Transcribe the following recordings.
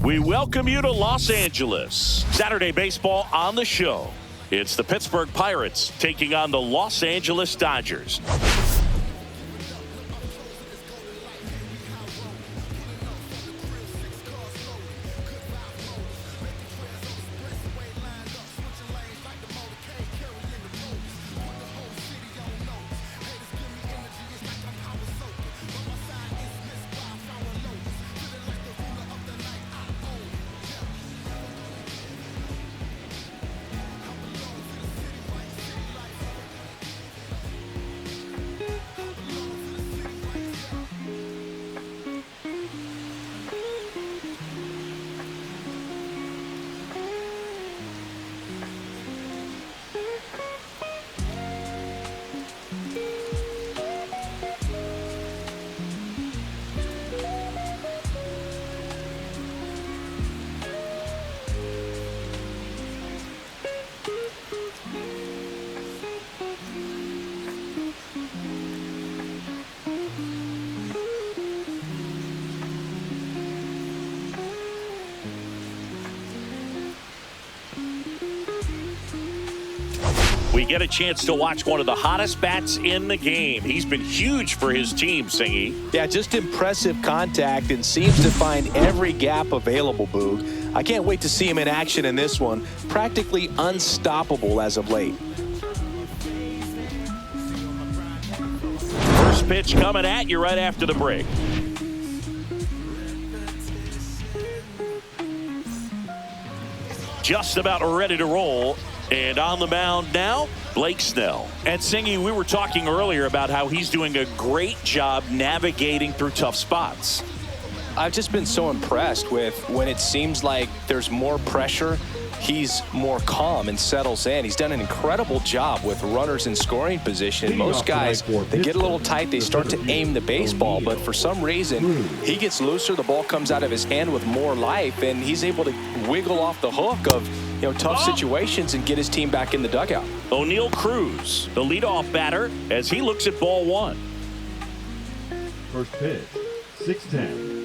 We welcome you to Los Angeles. Saturday baseball on the show. It's the Pittsburgh Pirates taking on the Los Angeles Dodgers. We get a chance to watch one of the hottest bats in the game. He's been huge for his team, Singy. Yeah, just impressive contact and seems to find every gap available, Boog. I can't wait to see him in action in this one. Practically unstoppable as of late. First pitch coming at you right after the break. Just about ready to roll. And on the mound now, Blake Snell. And Singy, we were talking earlier about how he's doing a great job navigating through tough spots. I've just been so impressed with when it seems like there's more pressure, he's more calm and settles in. He's done an incredible job with runners in scoring position. Most guys, they get a little tight, they start to aim the baseball, but for some reason, he gets looser, the ball comes out of his hand with more life, and he's able to wiggle off the hook of tough situations and get his team back in the dugout. O'Neal Cruz, the leadoff batter, as he looks at ball one. First pitch, 6-10.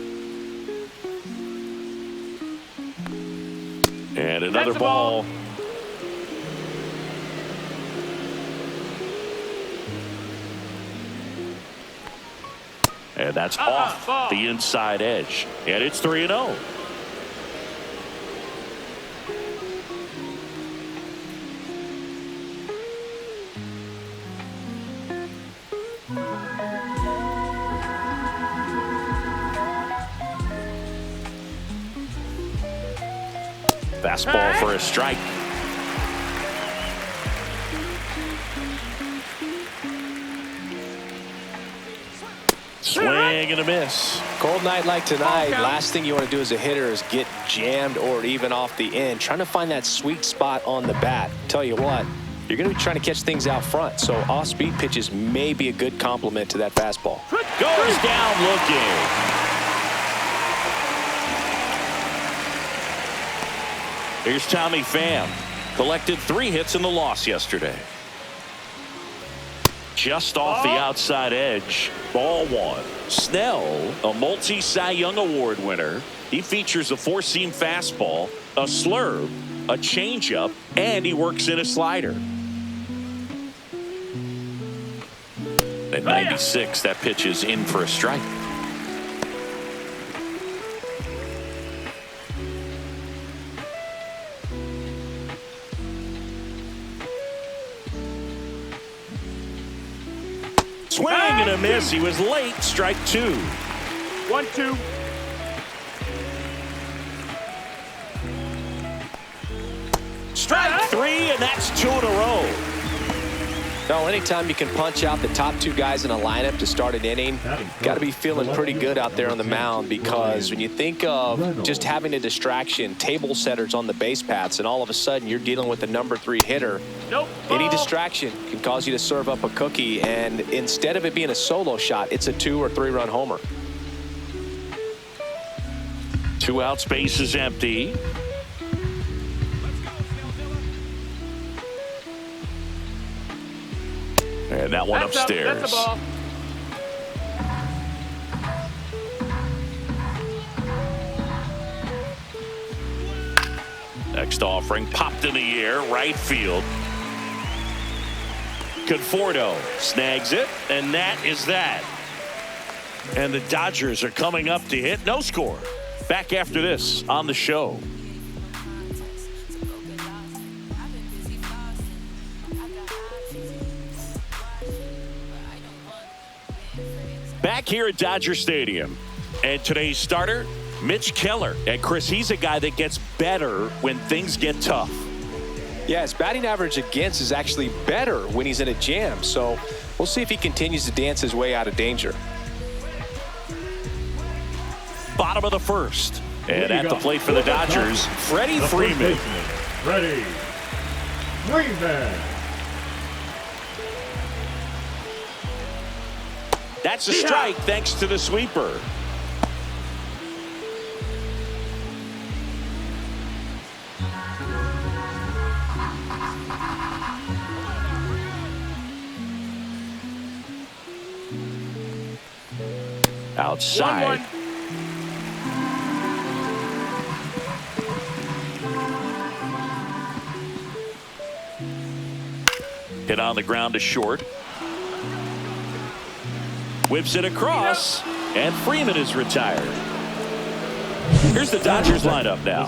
And another ball. And that's off the inside edge. And it's 3-0. Fastball for a strike. Swing and a miss. Cold night like tonight, last thing you want to do as a hitter is get jammed or even off the end. Trying to find that sweet spot on the bat. Tell you what, you're going to be trying to catch things out front, so off-speed pitches may be a good complement to that fastball. Goes down looking. Here's Tommy Pham. Collected 3 hits in the loss yesterday. Just off the outside edge. Ball one. Snell, a multi-Cy Young Award winner. He features a four-seam fastball, a slurve, a changeup, and he works in a slider. At 96, that pitch is in for a strike. Swing and a miss. He was late. Strike 2. 1-2. Strike 3, and that's 2 in a row. No, anytime you can punch out the top 2 guys in a lineup to start an inning, got to be feeling pretty good out there on the mound, because when you think of just having a distraction, table setters on the base paths, and all of a sudden you're dealing with the number 3 hitter, any distraction can cause you to serve up a cookie, and instead of it being a solo shot, it's a 2 or 3 run homer. 2 outs, base is empty. And that one upstairs. That's a ball. Next offering popped in the air, right field. Conforto snags it, and that is that. And the Dodgers are coming up to hit. No score. Back after this on the show. Back here at Dodger Stadium. And today's starter, Mitch Keller. And Chris, he's a guy that gets better when things get tough. Yeah, his batting average against is actually better when he's in a jam. So we'll see if he continues to dance his way out of danger. Bottom of the first. And at the plate for the Dodgers, Freddie Freeman. Freddie Freeman. That's a strike thanks to the sweeper. Outside. 1-1. Hit on the ground to short. Whips it across, and Freeman is retired. Here's the Dodgers lineup now.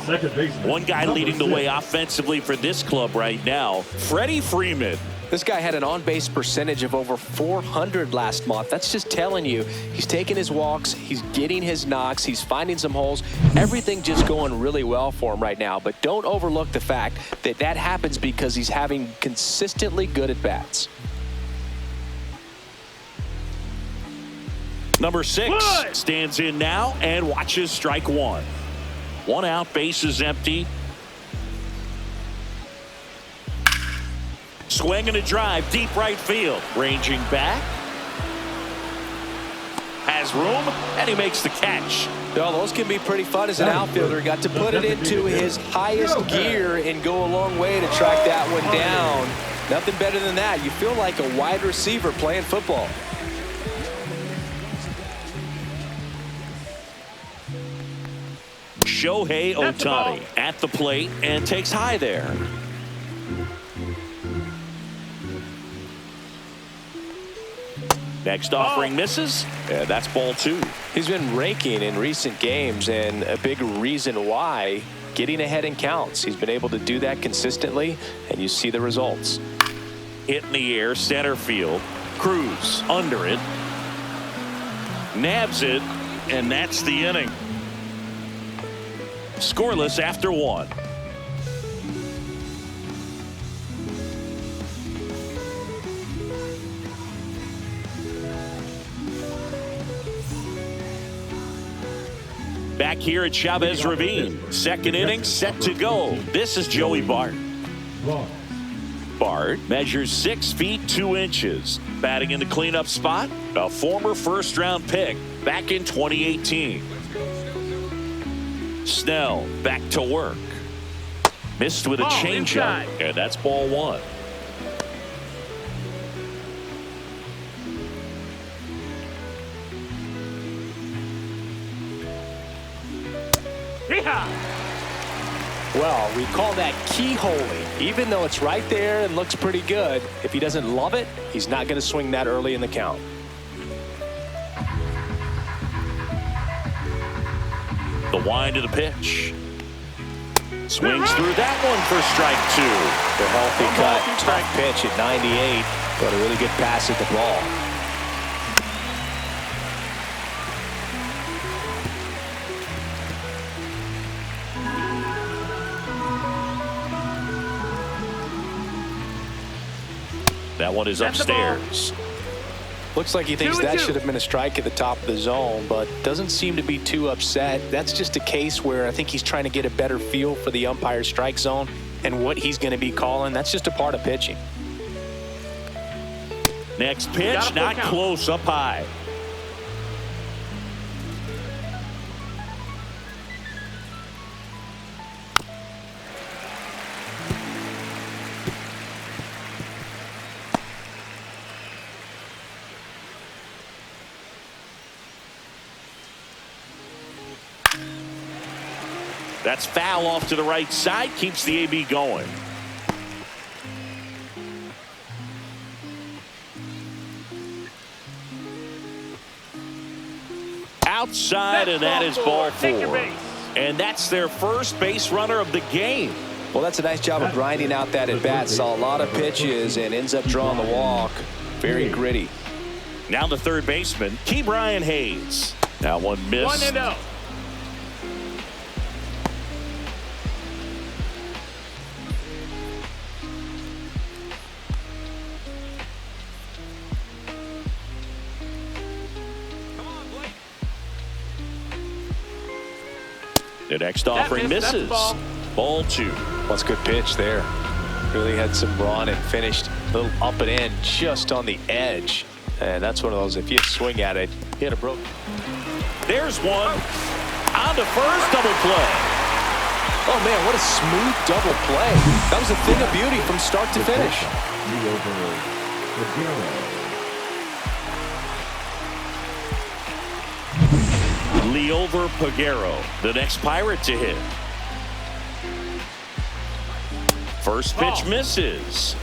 One guy leading the way offensively for this club right now, Freddie Freeman. This guy had an on-base percentage of over 400 last month. That's just telling you he's taking his walks, he's getting his knocks, he's finding some holes. Everything just going really well for him right now. But don't overlook the fact that that happens because he's having consistently good at-bats. Number 6 stands in now and watches strike one. One out, base is empty. Swing and a drive, deep right field. Ranging back. Has room, and he makes the catch. Well, those can be pretty fun as an outfielder. Got to put it into his highest gear and go a long way to track that one down. Nothing better than that. You feel like a wide receiver playing football. Shohei Ohtani at the plate and takes high there. Next offering misses, and that's ball 2. He's been raking in recent games, and a big reason why, getting ahead in counts. He's been able to do that consistently, and you see the results. Hit in the air, center field. Cruz under it. Nabs it, and that's the inning. Scoreless after 1. Back here at Chavez Ravine. Second inning set to go. This is Joey Bart. Bart measures 6 feet 2 inches. Batting in the cleanup spot, a former first-round pick back in 2018. Snell back to work. Missed with a changeup, and that's ball 1. Well, we call that keyholing. Even though it's right there and looks pretty good, if he doesn't love it, he's not going to swing that early in the count. The wind of the pitch. Swings through that one for strike 2. The healthy cut, tough pitch at 98, but a really good pass at the ball. That one is upstairs. Looks like he thinks that should have been a strike at the top of the zone, but doesn't seem to be too upset. That's just a case where I think he's trying to get a better feel for the umpire's strike zone and what he's going to be calling. That's just a part of pitching. Next pitch, not close, up high. That's foul off to the right side. Keeps the AB going. Outside, and that is ball 4. And that's their first base runner of the game. Well, that's a nice job of grinding out that at bat. Saw a lot of pitches and ends up drawing the walk. Very gritty. Now the third baseman, Brian Hayes. Now one missed. 1-0. The next offering misses. Ball 2. What's a good pitch there. Really had some run and finished a little up and in just on the edge. And that's one of those, if you swing at it, hit a broke. There's one. On to first, double play. Oh, man, what a smooth double play. That was a thing of beauty from start to finish. Leover Peguero, the next Pirate to hit. First pitch misses.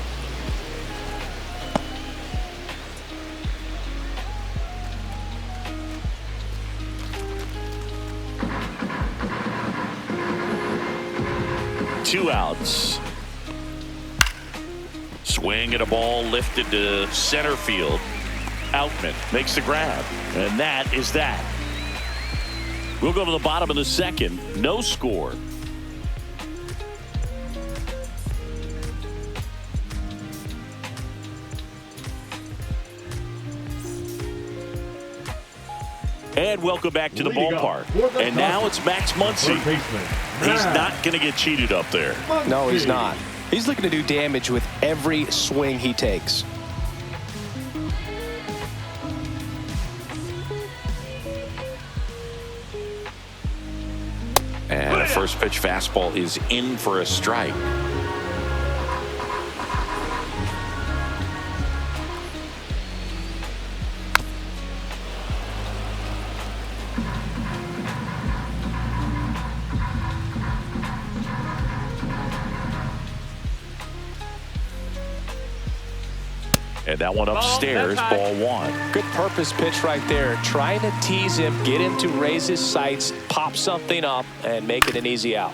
Two outs. Swing at a ball lifted to center field. Outman makes the grab, and that is that. We'll go to the bottom of the second. No score. And welcome back to the ballpark. And now it's Max Muncy. He's not going to get cheated up there. No, he's not. He's looking to do damage with every swing he takes. And a first pitch fastball is in for a strike. And that one upstairs, ball 1. Good purpose pitch right there. Trying to tease him, get him to raise his sights, pop something up, and make it an easy out.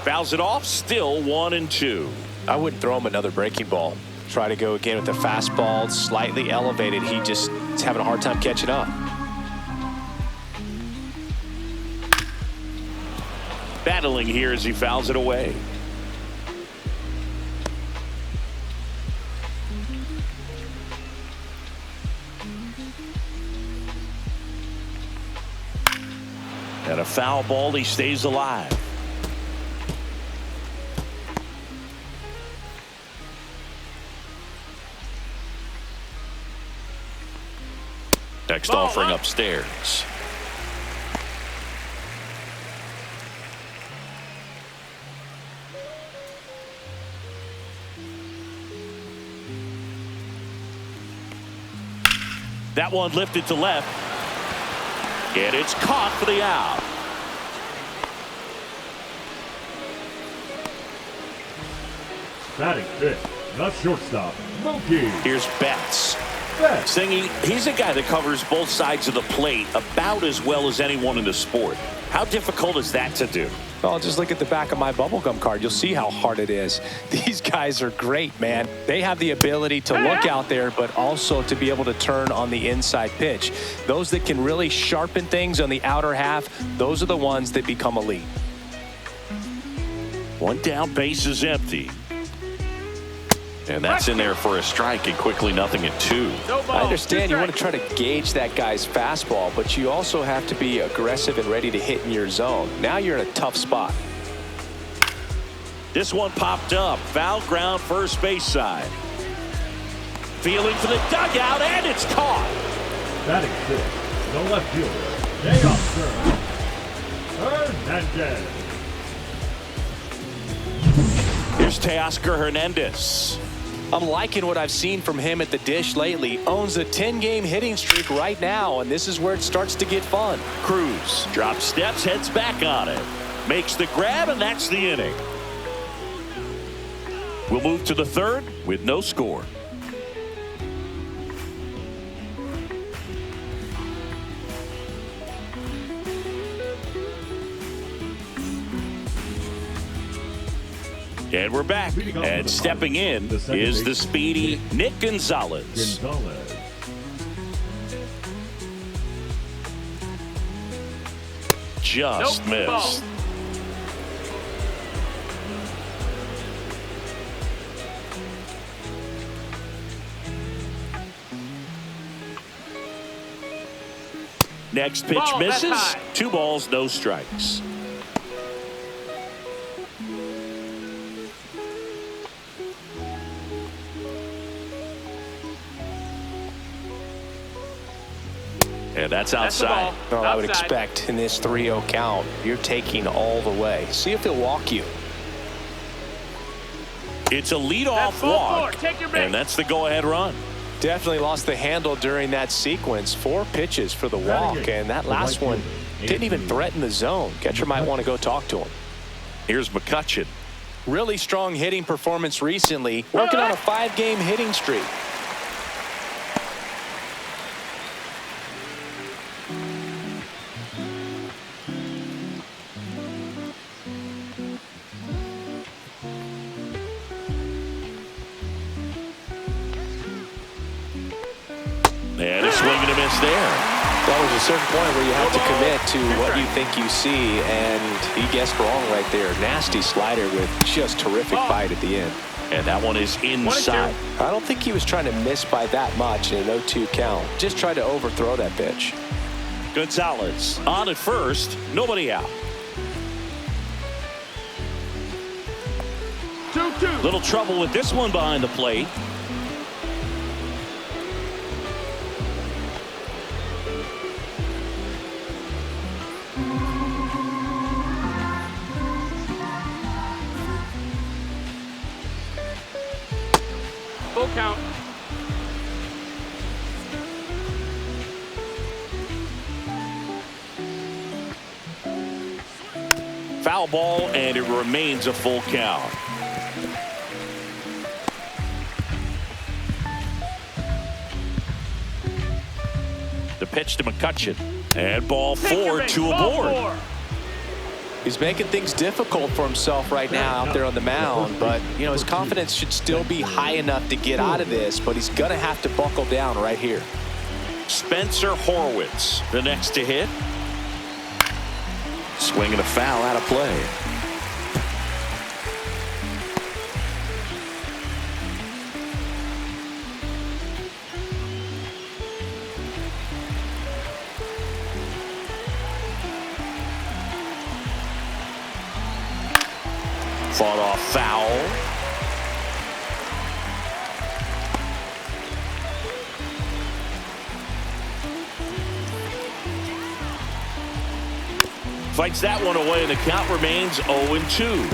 Fouls it off, still 1-2. I wouldn't throw him another breaking ball. Try to go again with the fastball, slightly elevated. He just is having a hard time catching up. Battling here as he fouls it away. And a foul ball, he stays alive. Next offering upstairs. That one lifted to left. And it's caught for the out. Batting fifth, the shortstop, Mookie. Here's Betts. Singy, he's a guy that covers both sides of the plate about as well as anyone in the sport. How difficult is that to do? Well, just look at the back of my bubblegum card. You'll see how hard it is. These guys are great, man. They have the ability to look out there, but also to be able to turn on the inside pitch. Those that can really sharpen things on the outer half, those are the ones that become elite. One down, base is empty. And that's in there for a strike, and quickly 0-2. I understand you want to try to gauge that guy's fastball, but you also have to be aggressive and ready to hit in your zone. Now you're in a tough spot. This one popped up. Foul ground, first base side. Feeling for the dugout, and it's caught. Batting fifth, the left fielder, day off, Hernandez. Here's Teoscar Hernandez. I'm liking what I've seen from him at the dish lately. Owns a 10-game hitting streak right now, and this is where it starts to get fun. Cruz drops steps, heads back on it. Makes the grab, and that's the inning. We'll move to the third with no score. And we're back. And stepping in is the speedy Nick Gonzalez. Just missed. Next pitch misses. 2 balls, no strikes. And that's outside. Well, I would expect in this 3-0 count, you're taking all the way. See if he'll walk you. It's a leadoff walk, and that's the go-ahead run. Definitely lost the handle during that sequence. 4 pitches for the walk, and that last one didn't even threaten the zone. Catcher might want to go talk to him. Here's McCutchen. Really strong hitting performance recently, working on a 5-game hitting streak. And a swing and a miss there. Well, there's a certain point where you have to commit to what you think you see, and he guessed wrong right there. Nasty slider with just terrific bite at the end. And that one is inside. I don't think he was trying to miss by that much in an 0-2 count. Just tried to overthrow that pitch. Gonzalez on at first, nobody out. 2-2. Little trouble with this one behind the plate. Full count. Foul ball, and it remains a full count. The pitch to McCutchen. And ball 4, 2 aboard. He's making things difficult for himself right now out there on the mound, but you know his confidence should still be high enough to get out of this, but he's gonna have to buckle down right here. Spencer Horwitz, the next to hit. Swinging a foul out of play. Fought off foul. Fights that one away, and the count remains 0-2.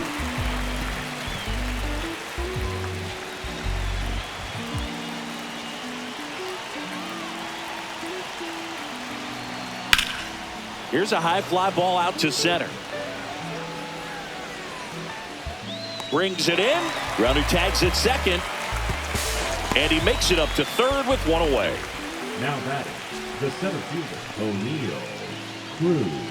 Here's a high fly ball out to center. Brings it in. Runner tags at second. And he makes it up to third with one away. Now batting, the center fielder, O'Neal Cruz.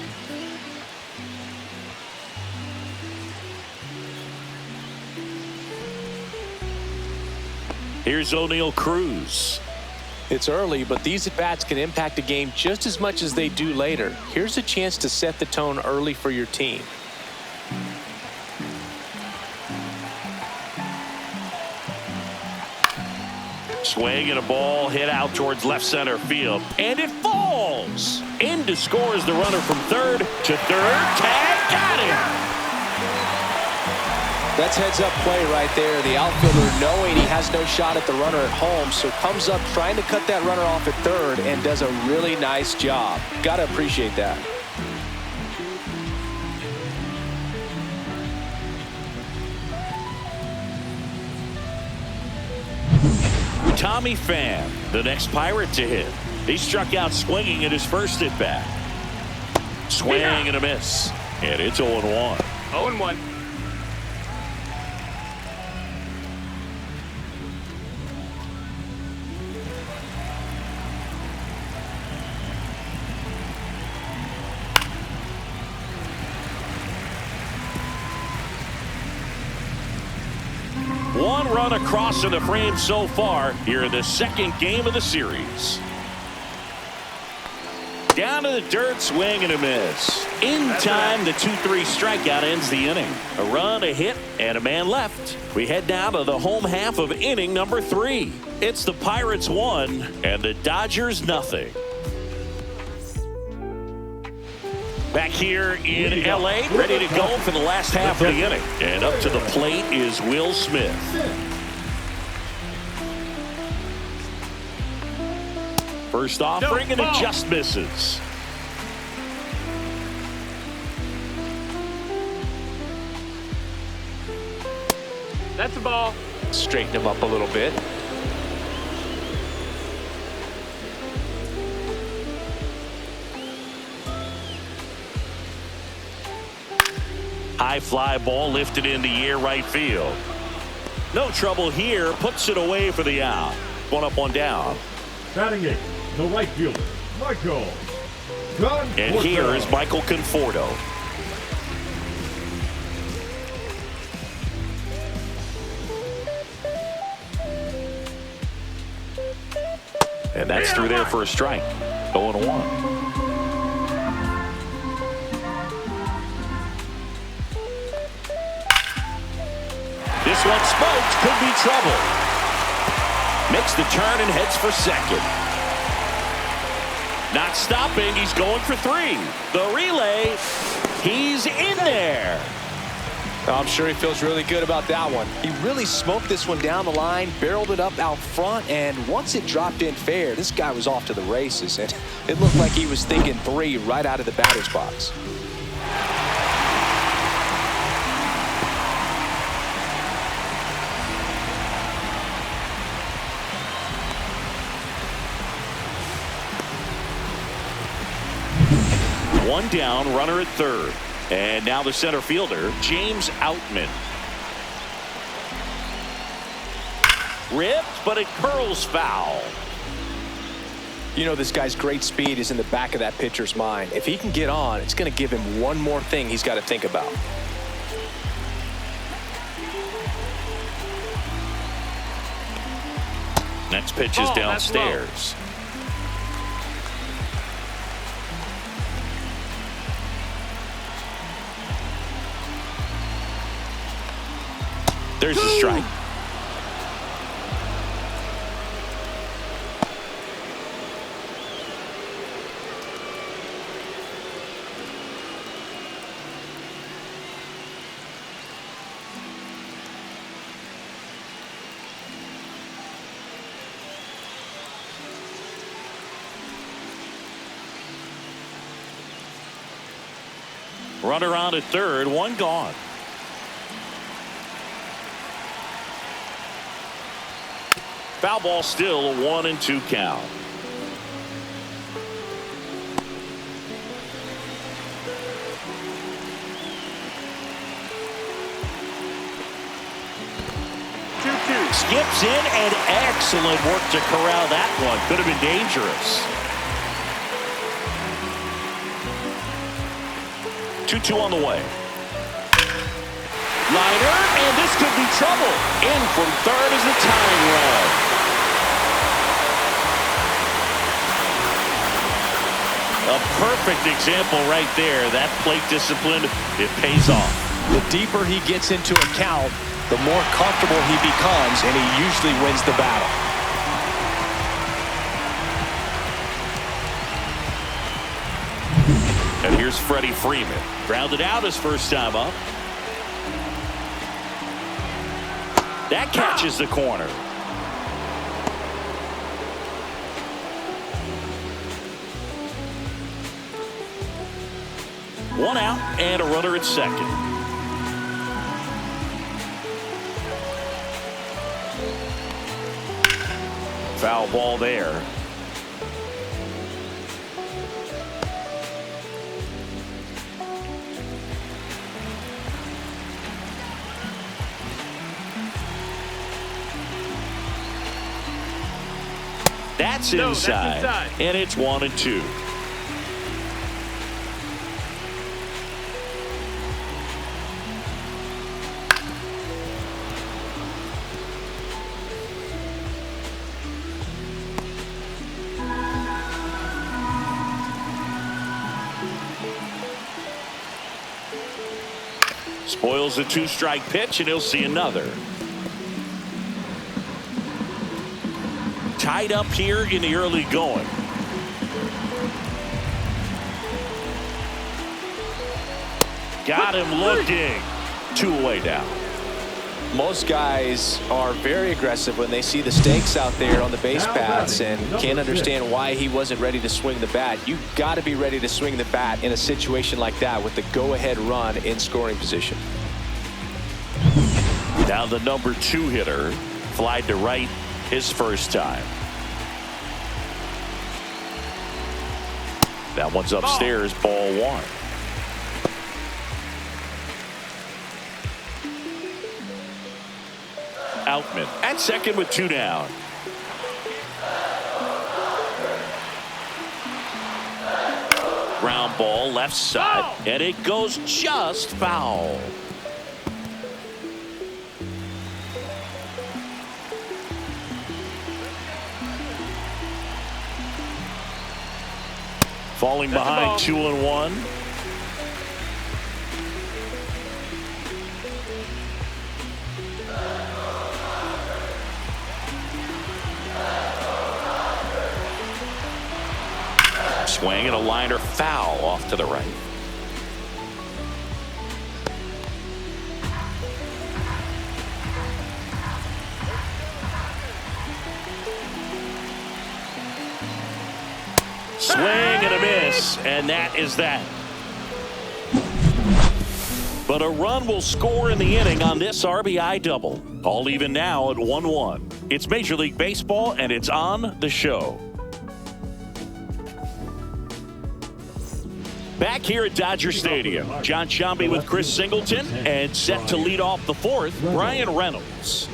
Here's O'Neal Cruz. It's early, but these at-bats can impact a game just as much as they do later. Here's a chance to set the tone early for your team. Swing and a ball hit out towards left center field. And it falls. In to score is the runner from third to third. Tag, got him. That's heads-up play right there. The outfielder knowing he has no shot at the runner at home, so comes up trying to cut that runner off at third and does a really nice job. Got to appreciate that. Tommy Pham, the next Pirate to hit. He struck out swinging at his first at bat. Swing and a miss. And it's 0-1. 0-1. One run across in the frame so far here in the second game of the series. Down to the dirt, swing and a miss. In time, the 2-3 strikeout ends the inning. A run, a hit, and a man left. We head down to the home half of inning number 3. It's the Pirates 1 and the Dodgers nothing. Back here in L.A., ready to go for the last half of the inning. And up to the plate is Will Smith. First offering, and it just misses. That's a ball. Straighten him up a little bit. High fly ball lifted in the air, right field. No trouble here, puts it away for the out. One up, one down. Batting eighth, the right fielder, Michael Conforto. And here is Michael Conforto. And that's through there for a strike. 0-1. This one smoked, could be trouble. Makes the turn and heads for second. Not stopping, he's going for 3. The relay, he's in there. I'm sure he feels really good about that one. He really smoked this one down the line, barreled it up out front, and once it dropped in fair, this guy was off to the races, and it looked like he was thinking 3 right out of the batter's box. One down, runner at third. And now the center fielder, James Outman. Ripped, but it curls foul. You know, this guy's great speed is in the back of that pitcher's mind. If he can get on, it's going to give him one more thing he's got to think about. Next pitch is downstairs. There's a strike. Runner on at third, one gone. Foul ball, still a 1-2 count. Skips in, and excellent work to corral that one. Could have been dangerous. 2-2 on the way. Liner, and this could be trouble. In from third is the tying run. A perfect example right there. That plate discipline, it pays off. The deeper he gets into a count, the more comfortable he becomes, and he usually wins the battle. And here's Freddie Freeman. Grounded out his first time up. That catches the corner. One out and a runner at second. Foul ball there. That's inside. And it's 1-2. Spoils the 2-strike pitch, and he'll see another. Tied up here in the early going. Got him looking. 2 away down. Most guys are very aggressive when they see the stakes out there on the base paths and can't understand why he wasn't ready to swing the bat. You've got to be ready to swing the bat in a situation like that with the go-ahead run in scoring position. Now the number 2 hitter flied to right his first time. That one's upstairs, ball 1. Outman at second with 2 down. Ground ball left side, and it goes just foul. Falling behind 2-1. Swing and a liner foul off to the right. Swing and a miss, and that is that. But a run will score in the inning on this RBI double. All even now at 1-1. It's Major League Baseball, and it's on the show. Back here at Dodger Stadium, John Sciambi with Chris Singleton, and set to lead off the 4th, Brian Reynolds.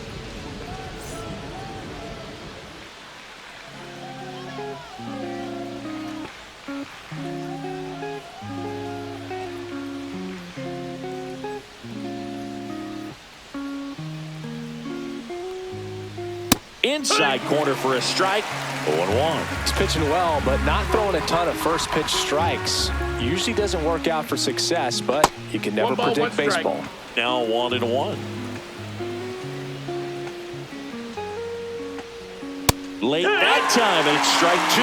Inside corner for a strike. 0-1. He's pitching well, but not throwing a ton of first pitch strikes. Usually doesn't work out for success, but you can never predict baseball. Now 1-1. Late that time, and it's strike 2.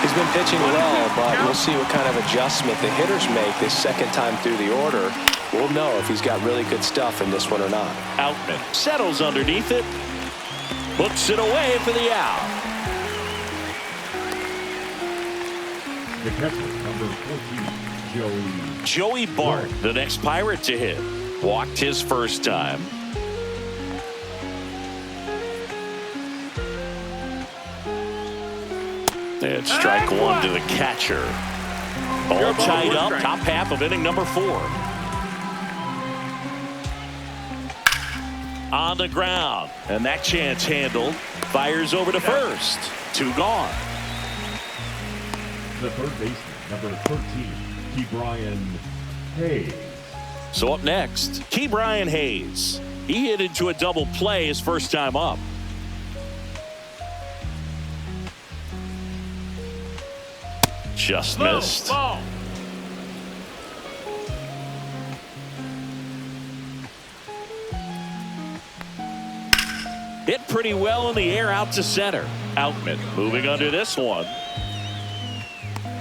He's been pitching well, but we'll see what kind of adjustment the hitters make this second time through the order. We'll know if he's got really good stuff in this one or not. Outman settles underneath it. Hooks it away for the out. The catcher, number 14, Joey Bart, the next Pirate to hit. Walked his first time. And strike 1 to the catcher. All tied up, top half of inning number 4. On the ground, and that chance handled. Fires over to first. 2 gone. The third baseman, number 13, Ke'Bryan Hayes. So up next, Ke'Bryan Hayes. He hit into a double play his first time up. Just missed. Ball. Hit pretty well in the air out to center. Outman moving under this one.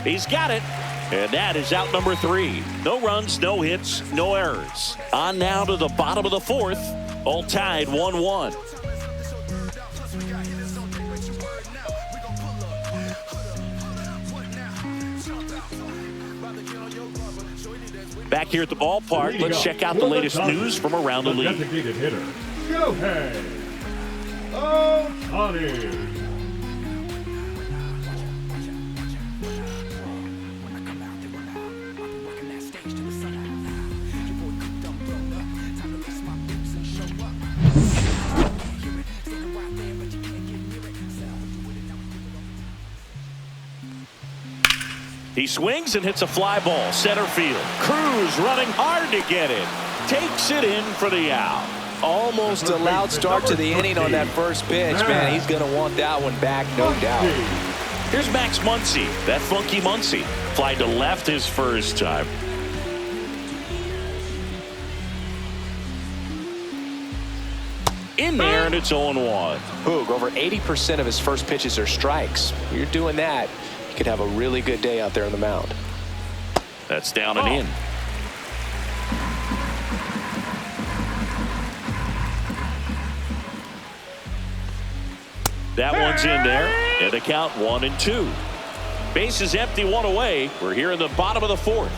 He's got it. And that is out number 3. No runs, no hits, no errors. On now to the bottom of the 4th. All tied 1-1. Back here at the ballpark, let's check out the latest news from around the league. Designated hitter, Shohei Ohtani. He swings and hits a fly ball center field. Cruz running hard to get it. Takes it in for the out. Almost a loud start to the inning on that first pitch, man. He's going to want that one back, no doubt. Here's Max Muncy, that funky Muncy. Fly to left his first time. In there, and it's 0-1. Boog, over 80% of his first pitches are strikes. When you're doing that, you could have a really good day out there on the mound. That's down and in. That one's in there, and the count 1-2. Base is empty, one away. We're here in the bottom of the fourth.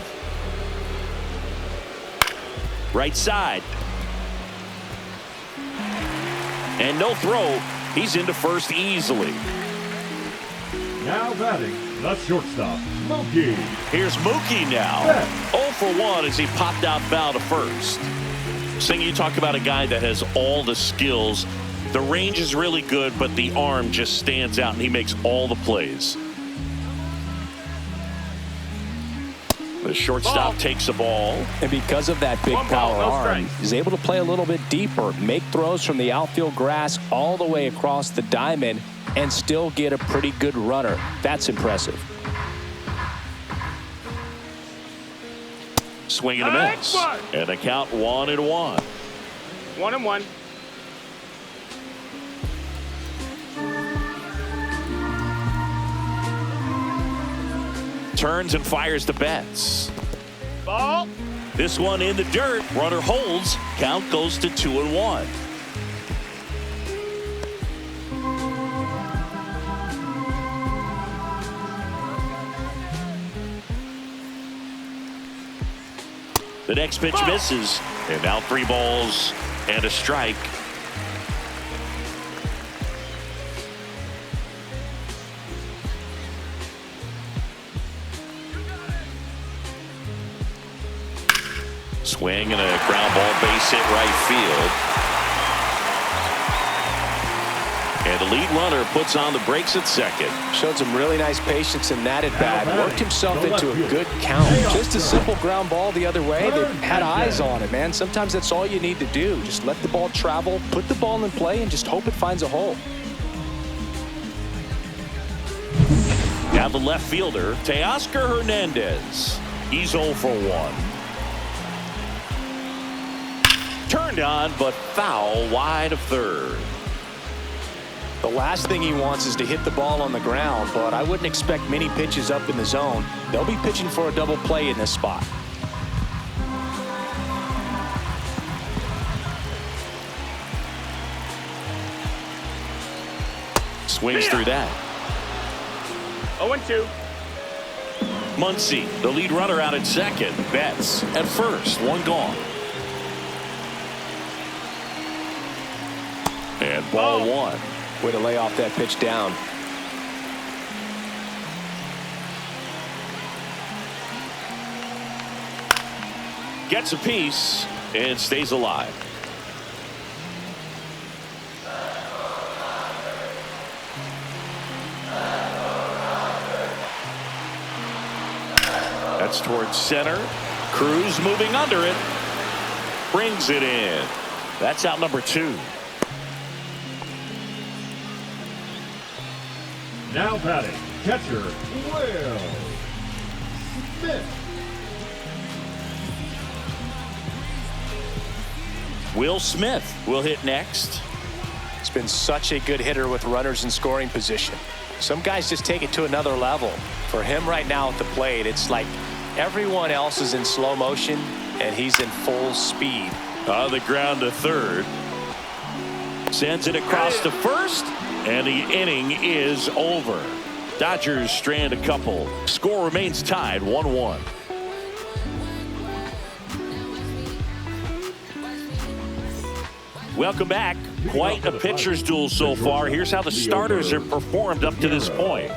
Right side. And no throw. He's into first easily. Now batting, the shortstop, Mookie. Here's Mookie now. 0 for 1 as he popped out foul to first. Sing, you talk about a guy that has all the skills. The range is really good, but the arm just stands out, and he makes all the plays. The shortstop takes the ball. And because of that big power arm, he's able to play a little bit deeper, make throws from the outfield grass all the way across the diamond, and still get a pretty good runner. That's impressive. Swing and a miss. And the count 1-1. 1-1. Turns and fires the bats. Ball. This one in the dirt. Runner holds. Count goes to 2-1. The next pitch misses. And now 3 balls and a strike. Swing and a ground ball, base hit right field. And the lead runner puts on the brakes at second. Showed some really nice patience in that at bat. Worked himself into a good count. Just a simple ground ball the other way. They had eyes on it, man. Sometimes that's all you need to do. Just let the ball travel, put the ball in play, and just hope it finds a hole. Now the left fielder, Teoscar Hernandez. He's 0 for 1. Turned on, but foul wide of third. The last thing he wants is to hit the ball on the ground, but I wouldn't expect many pitches up in the zone. They'll be pitching for a double play in this spot. Swings through that. 0-2. Muncy, the lead runner, out at second. Betts at first, one gone. And ball 1. Way to lay off that pitch down. Gets a piece and stays alive. That's towards center. Cruz moving under it. Brings it in. That's out number 2. Now batting, catcher, Will Smith. Will Smith will hit next. He's been such a good hitter with runners in scoring position. Some guys just take it to another level. For him right now at the plate, it's like everyone else is in slow motion and he's in full speed. On the ground to third. Sends it across to first, and the inning is over. Dodgers strand a couple. Score remains tied 1-1. Welcome back. Quite a pitcher's duel so far. Here's how the starters have performed up to this point.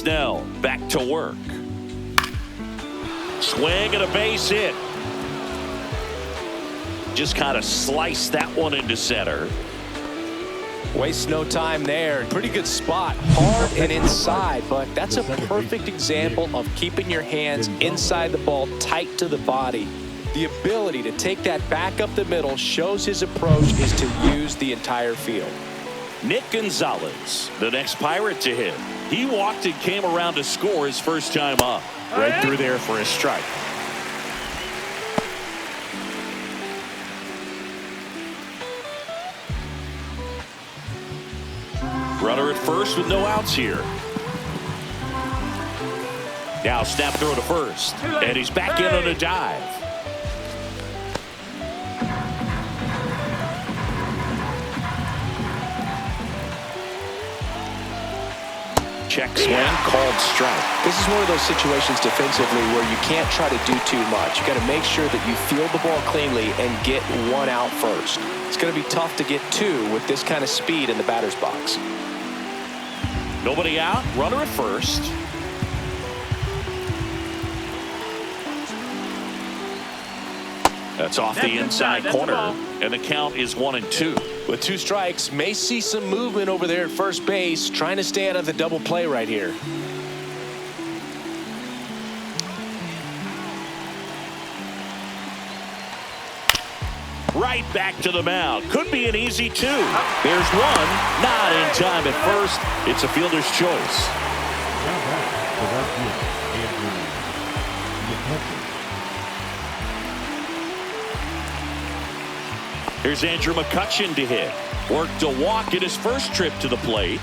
Snell back to work. Swing and a base hit. Just kind of sliced that one into center. Waste no time there. Pretty good spot. Hard and inside, but that's a perfect example of keeping your hands inside the ball, tight to the body. The ability to take that back up the middle shows his approach is to use the entire field. Nick Gonzalez, the next Pirate to hit. He walked and came around to score his first time up. Right through there for a strike. Runner at first with no outs here. Now snap throw to first. And he's back in on a dive. Check swing, called strike. This is one of those situations defensively where you can't try to do too much. You got to make sure that you field the ball cleanly and get one out first. It's going to be tough to get two with this kind of speed in the batter's box. Nobody out, runner at first. That's off the inside corner, and the count is 1-2. With two strikes, may see some movement over there at first base, trying to stay out of the double play right here. Right back to the mound. Could be an easy two. There's one. Not in time at first. It's a fielder's choice. Now back to right field, Andrew McCutcheon. Here's Andrew McCutcheon to hit. Worked a walk in his first trip to the plate.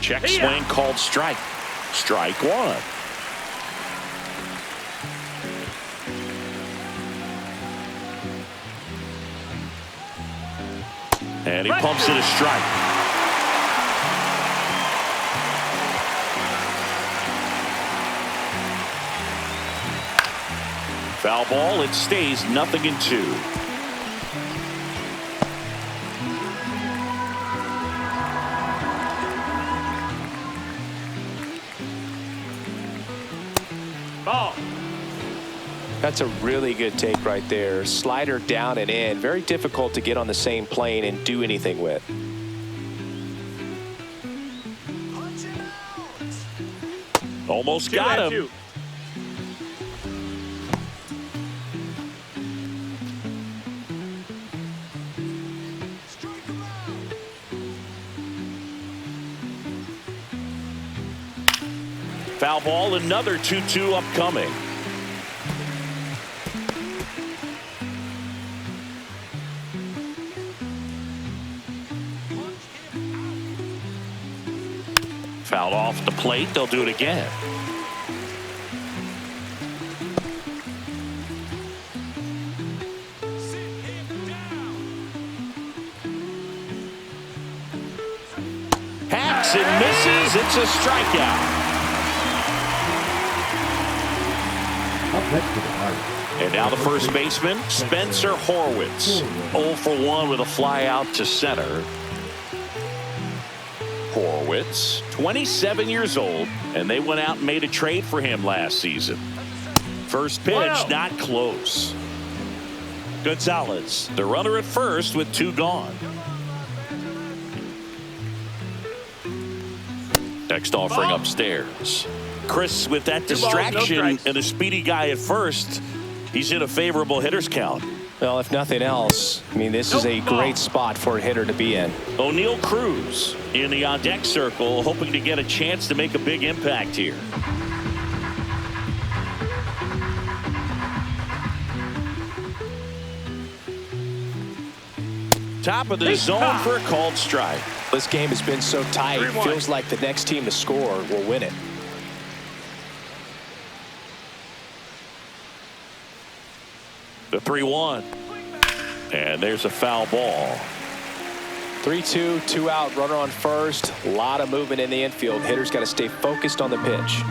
Check swing called strike. Strike one. And he pumps it a strike. Foul ball. It stays 0-2. Ball. That's a really good take right there. Slider down and in. Very difficult to get on the same plane and do anything with. Almost got him. Foul ball, another 2-2 upcoming. Fouled off the plate. They'll do it again. Hacks and misses. It's a strikeout. Up next to the Pirates. And now the first baseman, Spencer Horwitz. 0 for 1 with a fly out to center. Horwitz, 27 years old, and they went out and made a trade for him last season. First pitch, not close. Gonzalez, the runner at first with 2 gone. Next offering upstairs. Chris, with that distraction and a speedy guy at first, he's in a favorable hitter's count. Well, if nothing else, I mean, this is a great spot for a hitter to be in. O'Neal Cruz in the on-deck circle, hoping to get a chance to make a big impact here. Top of the zone for a called strike. This game has been so tight, it feels like the next team to score will win it. The 3-1. And there's a foul ball. 3-2, 2 out, runner on first. A lot of movement in the infield. Hitter's got to stay focused on the pitch.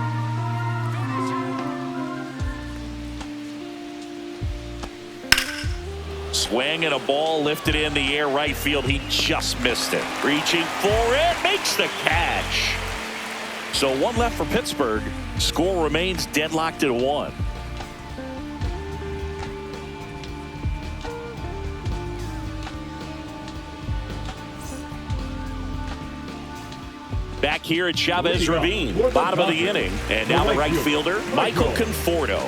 Swing and a ball lifted in the air right field. He just missed it. Reaching for it. Makes the catch. So one left for Pittsburgh. Score remains deadlocked at 1. Back here at Chavez Ravine, bottom of the inning. And now the right fielder, Michael Conforto.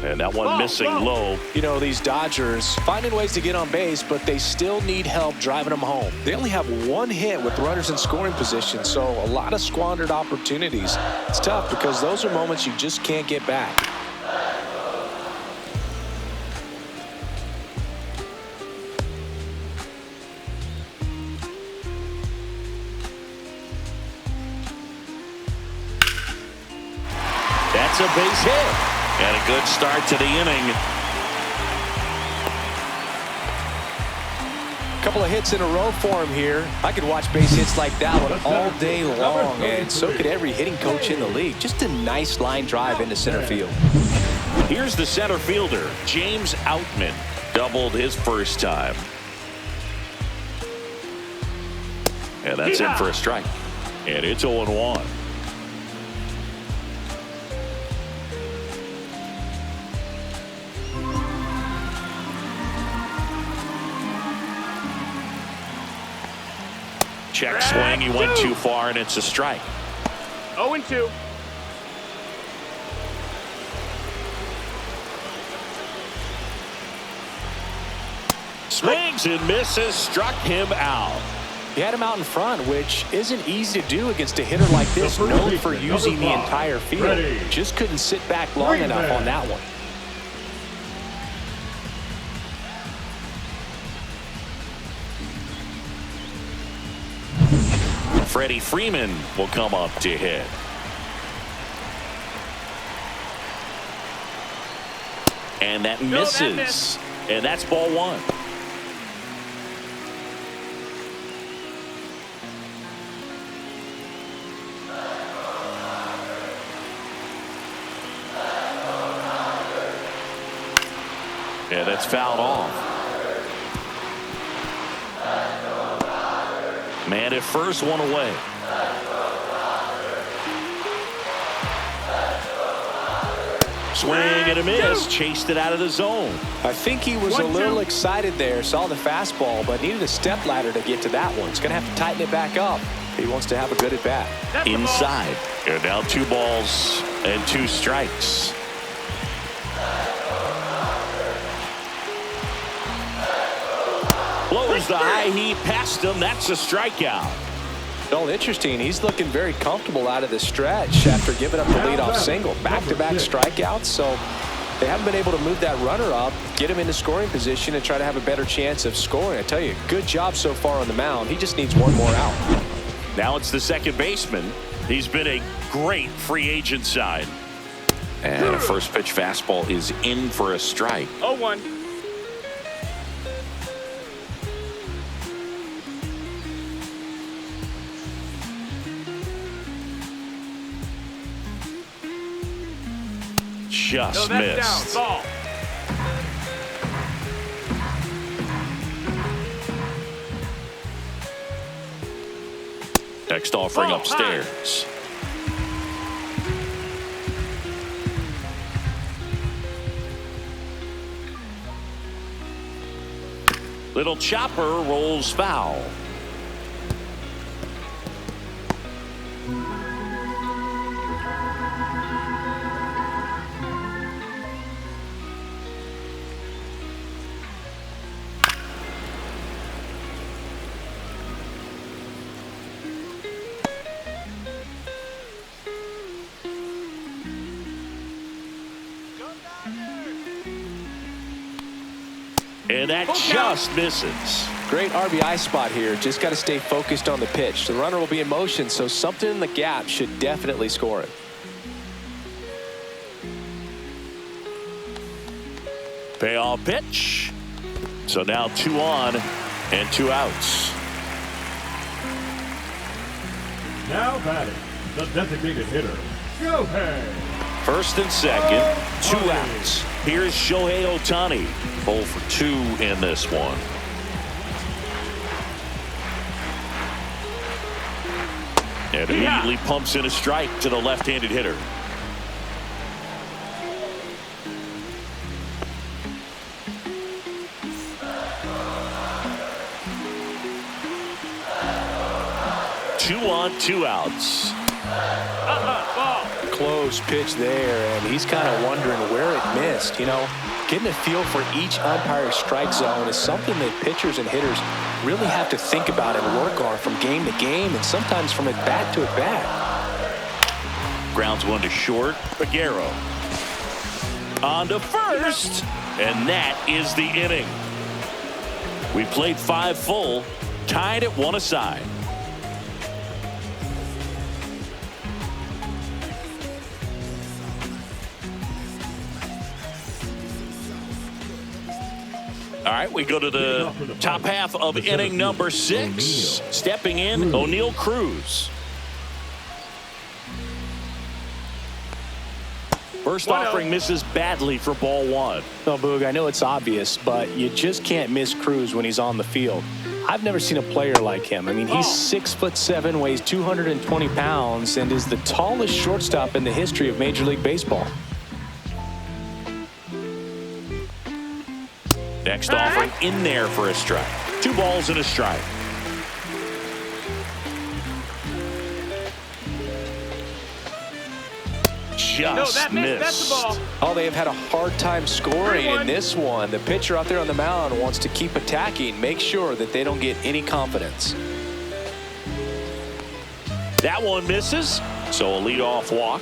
And that one missing low. You know, these Dodgers finding ways to get on base, but they still need help driving them home. They only have one hit with runners in scoring position, so a lot of squandered opportunities. It's tough because those are moments you just can't get back. That's a base hit. And a good start to the inning. A couple of hits in a row for him here. I could watch base hits like that one all day long, and so could every hitting coach in the league. Just a nice line drive into center field. Here's the center fielder, James Outman. Doubled his first time. And that's in for a strike. And it's 0-1. Check swing. He went too far, and it's a strike. 0-2. Swings and misses. Struck him out. He had him out in front, which isn't easy to do against a hitter like this, known for using the entire field. Just couldn't sit back long enough on that one. Freddie Freeman will come up to hit. And that misses. And that's ball 1. Yeah, that's fouled off. Man at first, one away. Swing and a miss. Chased it out of the zone. I think he was a little excited there. Saw the fastball, but needed a step ladder to get to that one. He's going to have to tighten it back up. He wants to have a good at bat. Inside. And now 2 balls and 2 strikes. Blows the high heat past him. That's a strikeout. Well, interesting. He's looking very comfortable out of the stretch after giving up the leadoff single. Back-to-back strikeouts, so they haven't been able to move that runner up, get him into scoring position, and try to have a better chance of scoring. I tell you, good job so far on the mound. He just needs one more out. Now it's the second baseman. He's been a great free agent sign. And a first pitch fastball is in for a strike. 0-1. Just missed. Down. Ball. Next offering upstairs. Little chopper rolls foul. And that just misses. Great RBI spot here. Just got to stay focused on the pitch. The runner will be in motion, so something in the gap should definitely score it. Payoff pitch. So now 2 on and 2 outs. Now batting, the designated hitter, Shohei. First and second, 2 outs. Here's Shohei Ohtani, 0 for 2 in this one. And immediately pumps in a strike to the left-handed hitter. Two on, 2 outs. Close pitch there, and he's kind of wondering where it missed. You know, getting a feel for each umpire's strike zone is something that pitchers and hitters really have to think about and work on from game to game, and sometimes from at bat to at bat. Grounds one to short. Aguero on to first, and that is the inning. We played 5 full, tied at 1 aside. All right, we go to the top half of inning number 6. Stepping in, O'Neal Cruz. First offering misses badly for ball 1. Well, Boog, I know it's obvious, but you just can't miss Cruz when he's on the field. I've never seen a player like him. I mean, he's 6'7", weighs 220 pounds, and is the tallest shortstop in the history of Major League Baseball. Next offering in there for a strike. 2 balls and a strike. Just missed. That's the ball. Oh, they have had a hard time scoring in this one. The pitcher out there on the mound wants to keep attacking, make sure that they don't get any confidence. That one misses, so a leadoff walk.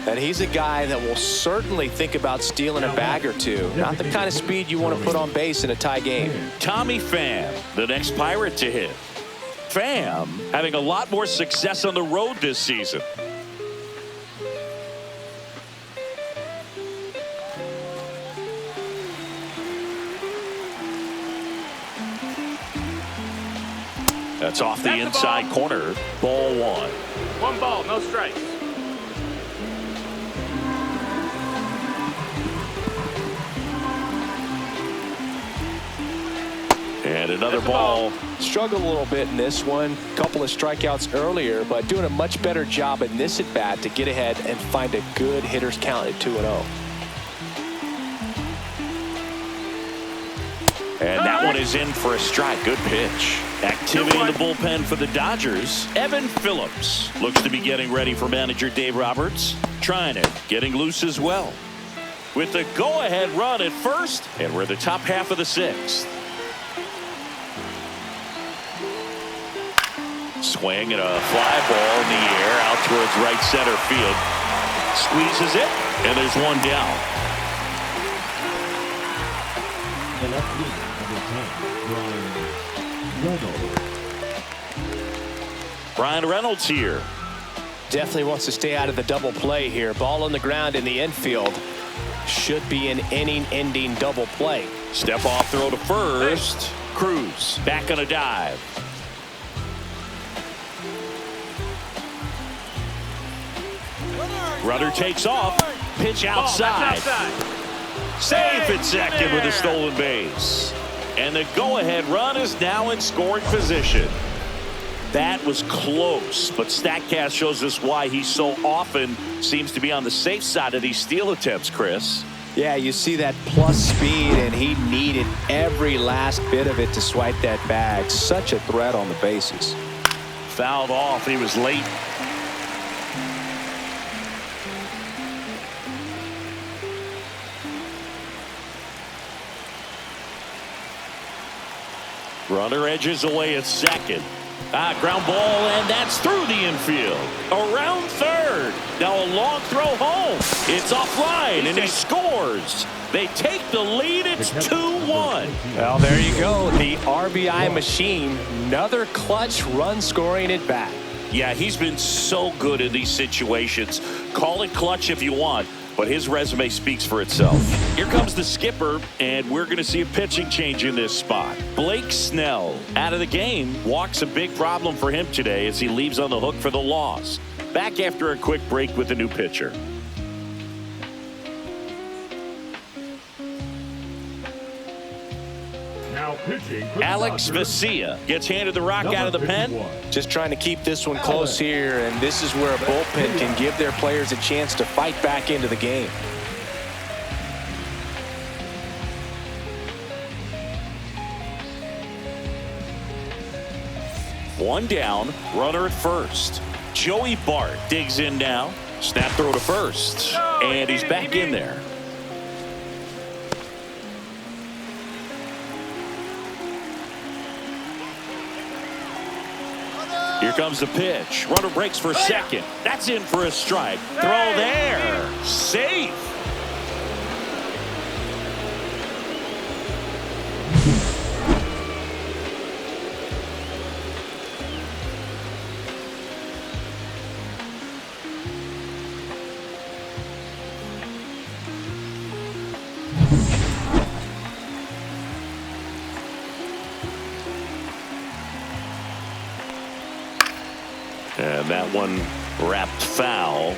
And he's a guy that will certainly think about stealing a bag or two. Not the kind of speed you want to put on base in a tie game. Tommy Pham, the next Pirate to hit. Pham having a lot more success on the road this season. That's off the inside corner. Ball 1. 1 ball, no strikes. And another ball. Struggled a little bit in this one. Couple of strikeouts earlier, but doing a much better job in this at bat to get ahead and find a good hitter's count at 2-0. And that one is in for a strike. Good pitch. Activity in the bullpen for the Dodgers. Evan Phillips looks to be getting ready for manager Dave Roberts. Trying it, getting loose as well. With the go-ahead run at first, and we're the top half of the 6th. Swing and a fly ball in the air out towards right center field. Squeezes it, and there's one down. The left fielder, number 10, Brian Reynolds here. Definitely wants to stay out of the double play here. Ball on the ground in the infield. Should be an inning-ending double play. Step off throw to first. Cruz back on a dive. Runner takes off. Pitch outside. Safe at second with a stolen base. And the go-ahead run is now in scoring position. That was close, but StatCast shows us why he so often seems to be on the safe side of these steal attempts, Chris. Yeah, you see that plus speed, and he needed every last bit of it to swipe that bag. Such a threat on the bases. Fouled off. He was late. Runner edges away at second. Ground ball, and that's through the infield. Around third. Now a long throw home. It's offline, and he scores. They take the lead. It's 2-1. Well, there you go. The RBI machine. Another clutch run scoring at bat. Yeah, he's been so good in these situations. Call it clutch if you want, but his resume speaks for itself. Here comes the skipper, and we're going to see a pitching change in this spot. Blake Snell out of the game. Walk's a big problem for him today as he leaves on the hook for the loss. Back after a quick break with a new pitcher. Pitching for the Alex Dodgers, Vesia gets handed the rock out of the pen. 51. Just trying to keep this one close here, and this is where a bullpen can give their players a chance to fight back into the game. One down, runner at first. Joey Bart digs in now. Snap throw to first. And he's back in there. Here comes the pitch. Runner breaks for second. That's in for a strike. Throw there. Safe. And that one wrapped foul.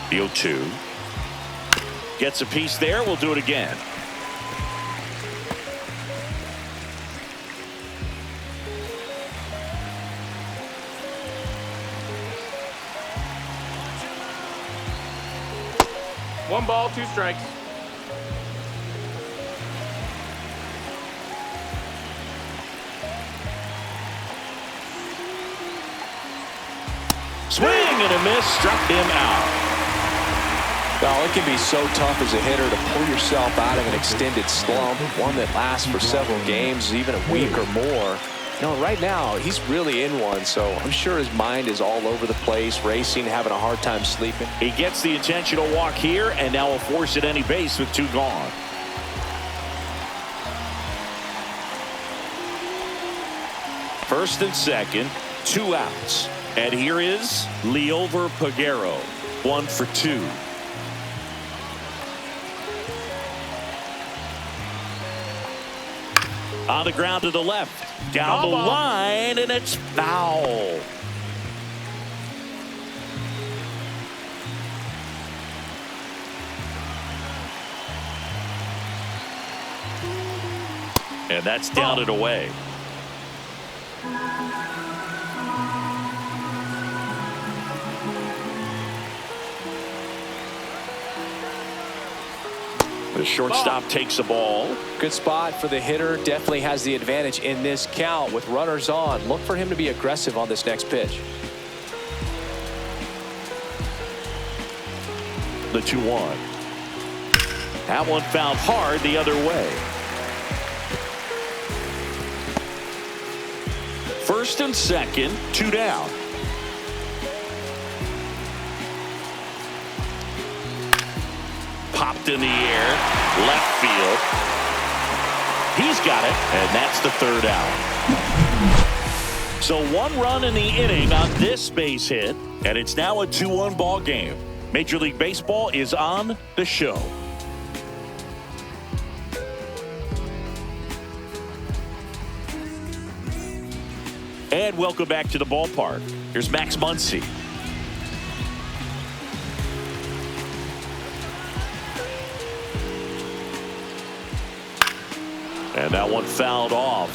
The 0-2. Gets a piece there. We'll do it again. One ball, two strikes. Swing and a miss. Struck him out. Well, it can be so tough as a hitter to pull yourself out of an extended slump, one that lasts for several games, even a week or more. No, right now, he's really in one, so I'm sure his mind is all over the place, racing, having a hard time sleeping. He gets the intentional walk here, and now a force at any base with two gone. First and second, two outs. And here is Liover Peguero, 1 for 2. On the ground to the left, down the line, and it's foul. And that's down and away. The shortstop takes the ball. Good spot for the hitter. Definitely has the advantage in this count with runners on. Look for him to be aggressive on this next pitch. The 2-1. That one fouled hard the other way. First and second, two down. Popped in the air, left field. He's got it, and that's the third out. So one run in the inning on this base hit, and it's now a 2-1 ball game. Major League Baseball is on the show. And welcome back to the ballpark. Here's Max Muncy. And that one fouled off.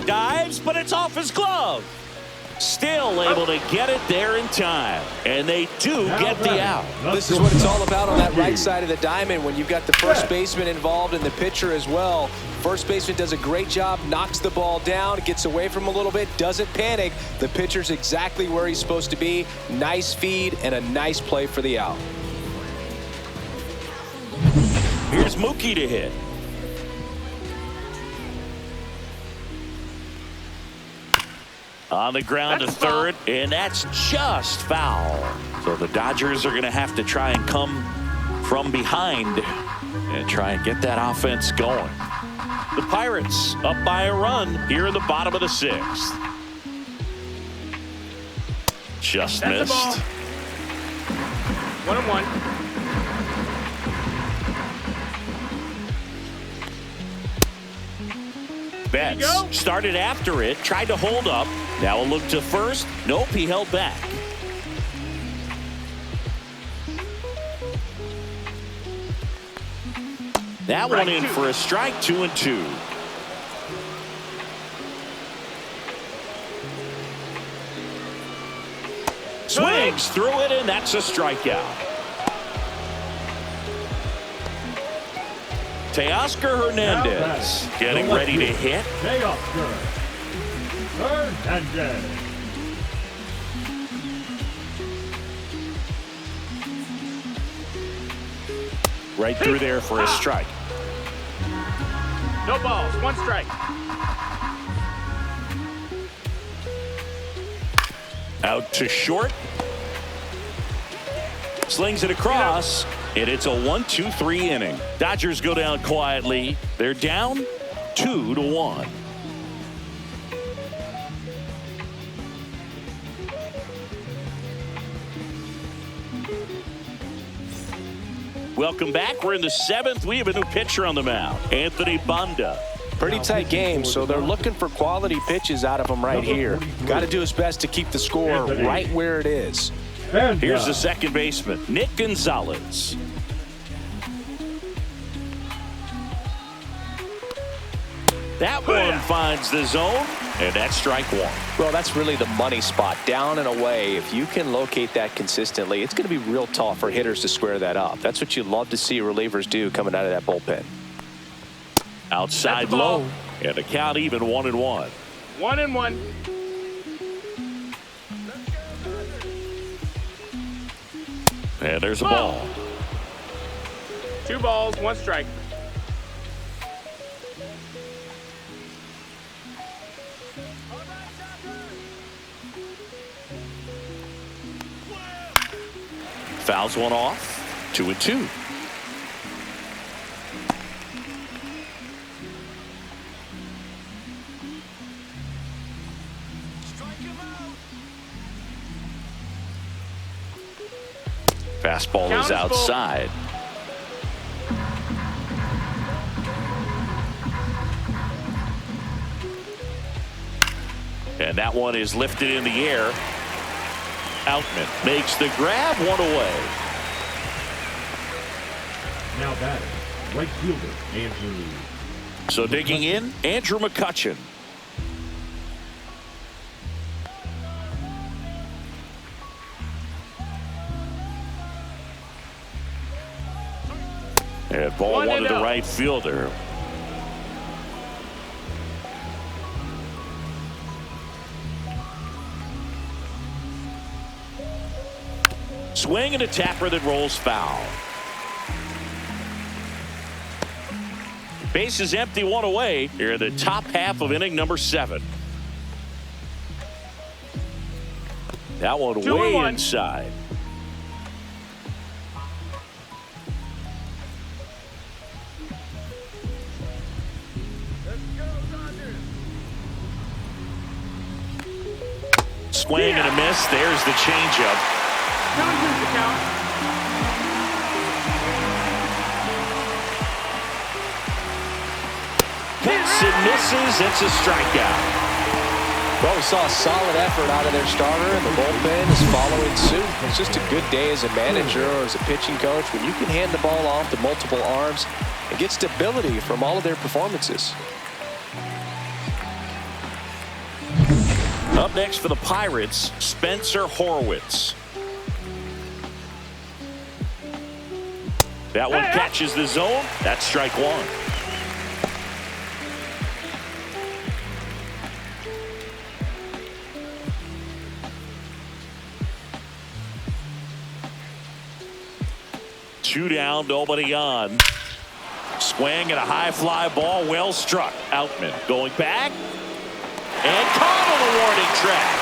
Dives, but it's off his glove. Still able to get it there in time. And they do get the out. This is what it's all about on that right side of the diamond when you've got the first baseman involved and the pitcher as well. First baseman does a great job, knocks the ball down, gets away from him a little bit, doesn't panic. The pitcher's exactly where he's supposed to be. Nice feed and a nice play for the out. Here's Mookie to hit. On the ground to third, and that's just foul. So the Dodgers are going to have to try and come from behind and try and get that offense going. The Pirates up by a run here in the bottom of the sixth. Just missed. 1-1. Betts started after it, tried to hold up. Now a look to first. Nope, he held back. That one in for a strike, 2-2. Swings through it, and that's a strikeout. Teoscar Hernandez getting ready to hit. Teoscar Hernandez. Right through there for a strike. No balls, 1 strike. Out to short. Slings it across, and it's a 1-2-3 inning. Dodgers go down quietly. They're down 2-1. Welcome back. We're in the seventh. We have a new pitcher on the mound, Anthony Banda. Pretty tight game, so they're looking for quality pitches out of him right here. Got to do his best to keep the score right where it is. Here's the second baseman, Nick Gonzalez. That one finds the zone, and that's strike one. Well, that's really the money spot, down and away. If you can locate that consistently, it's going to be real tough for hitters to square that up. That's what you love to see relievers do coming out of that bullpen. Outside low, and the count even 1-1. 1-1. And there's a ball. 2 balls, 1 strike. Fouls one off. 2-2. Fastball is outside. And that one is lifted in the air. Outman makes the grab, 1 away. Now batting, right fielder, Andrew. So digging in, Andrew McCutchen. And ball 1 to the right fielder. Swing and a tapper that rolls foul. Base is empty, 1 away here in the top half of inning number 7. That one way inside. Swing and a miss. There's the changeup. Dodgers the count. Hits and misses. It's a strikeout. Well, we saw a solid effort out of their starter, and the bullpen is following suit. It's just a good day as a manager or as a pitching coach when you can hand the ball off to multiple arms and get stability from all of their performances. Up next for the Pirates, Spencer Horwitz. That one catches the zone. That's strike 1. Two down, nobody on. Swing and a high fly ball, well struck. Outman going back. And caught on a warning track.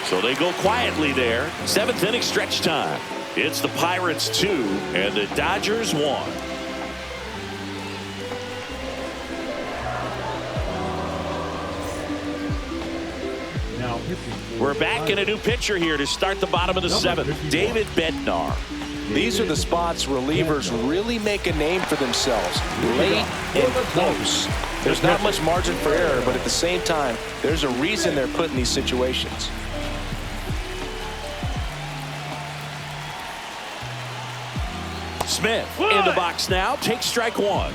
So they go quietly there. 7th inning stretch time. It's the Pirates 2 and the Dodgers 1. Now pitching for We're back in a new pitcher here to start the bottom of the 7th. David Bednar. These are the spots relievers really make a name for themselves. Late and close. There's not much margin for error, but at the same time, there's a reason they're put in these situations. Smith in the box now. Takes strike 1.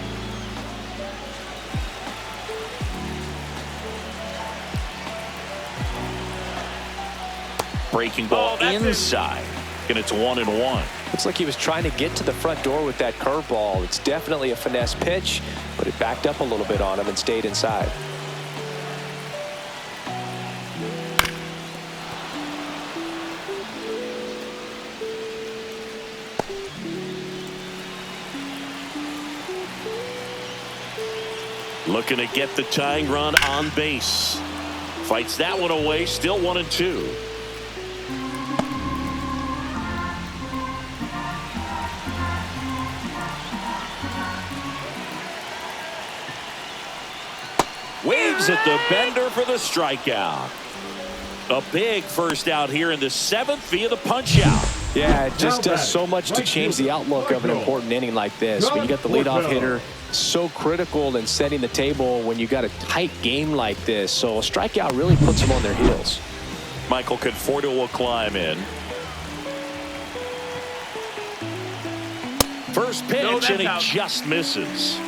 Breaking ball inside. And it's 1-1. Looks like he was trying to get to the front door with that curveball. It's definitely a finesse pitch, but it backed up a little bit on him and stayed inside. Looking to get the tying run on base. Fights that one away. Still 1-2. Waves at the bender for the strikeout. A big first out here in the 7th via the punch out. Yeah, it just does so much to change the outlook of an important inning like this. When you got the leadoff hitter, so critical in setting the table when you got a tight game like this. So a strikeout really puts them on their heels. Michael Conforto will climb in. First pitch, and he just misses.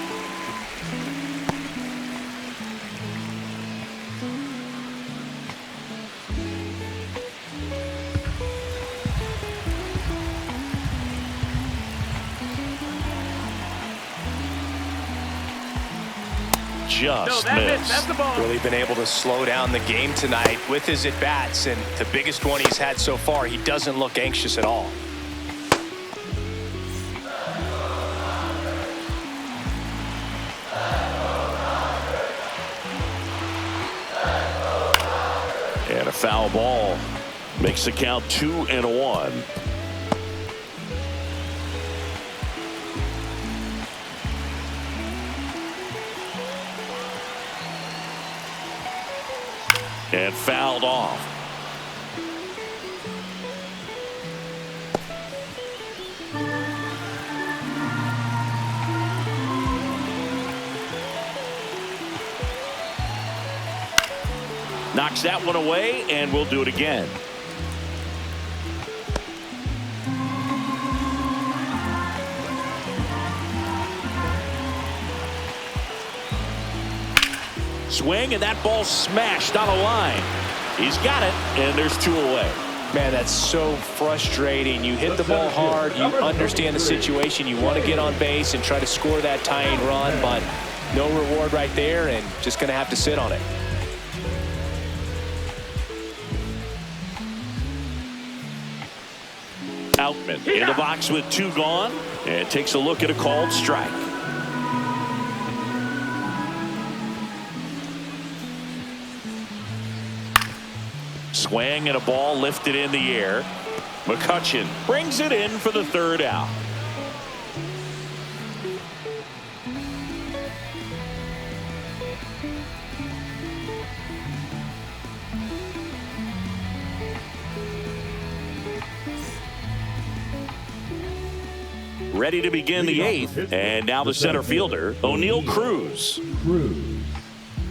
Just missed. That's the ball. Really been able to slow down the game tonight with his at-bats, and the biggest one he's had so far, he doesn't look anxious at all. And a foul ball makes the count 2-1. And fouled off. Knocks that one away, and we'll do it again. Swing, and that ball smashed on a line. He's got it, and there's 2 away. Man, that's so frustrating. You hit the ball hard. You understand the situation. You want to get on base and try to score that tying run, but no reward right there, and just going to have to sit on it. Outman in the box with 2 gone, and takes a look at a called strike. Swing and a ball lifted in the air. McCutchen brings it in for the 3rd out. Ready to begin the 8th, and now the center fielder, O'Neal Cruz.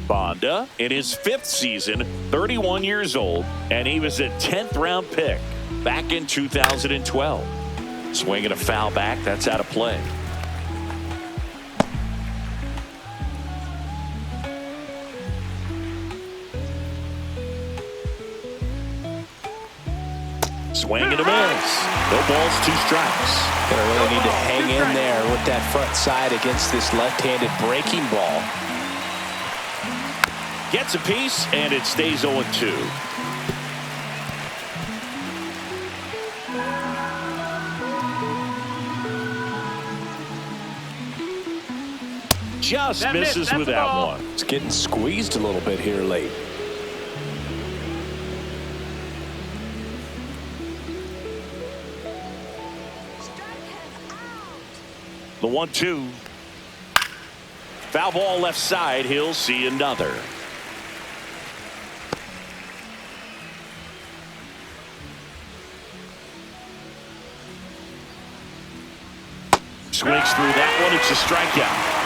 Bonda in his 5th season, 31 years old, and he was a 10th round pick back in 2012. Swinging a foul back, that's out of play. Swing and a miss. No balls, 2 strikes. Gonna really need to hang in there with that front side against this left-handed breaking ball. Gets a piece, and it stays 0-2. just misses with that one. It's getting squeezed a little bit here late. The 1-2. Foul ball left side. He'll see another. Swings through that one. It's a strikeout.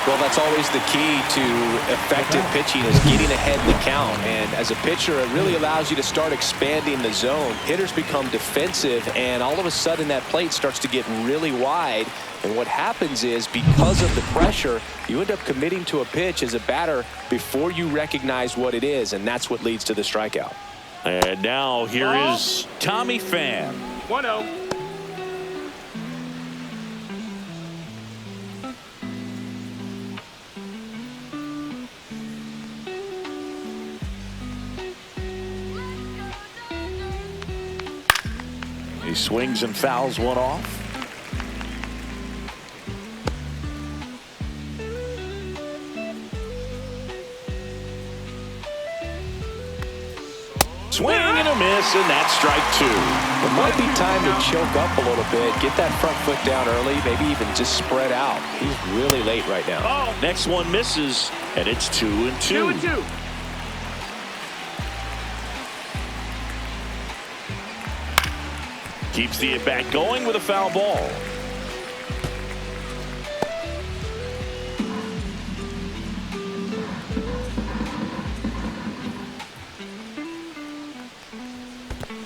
Well, that's always the key to effective pitching, is getting ahead in the count. And as a pitcher, it really allows you to start expanding the zone. Hitters become defensive, and all of a sudden that plate starts to get really wide. And what happens is, because of the pressure, you end up committing to a pitch as a batter before you recognize what it is, and that's what leads to the strikeout. And now here is Tommy Pham. 1-0. He swings and fouls one off. Swing and a miss, and that's strike two. It might be time to choke up a little bit, get that front foot down early, maybe even just spread out. He's really late right now. Next one misses, and it's 2-2. 2-2. Keeps the at-bat going with a foul ball.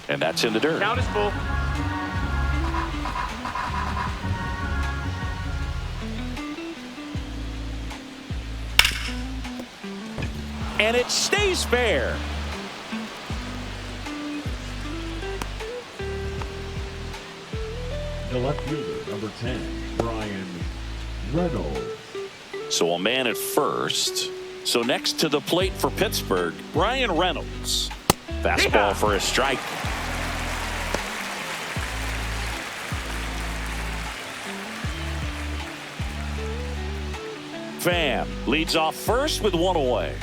And that's in the dirt. Count is full. And it stays fair. The left fielder, number 10, Brian Reynolds. So a man at first. So next to the plate for Pittsburgh, Brian Reynolds. Fastball for a strike. Pham leads off first with one away.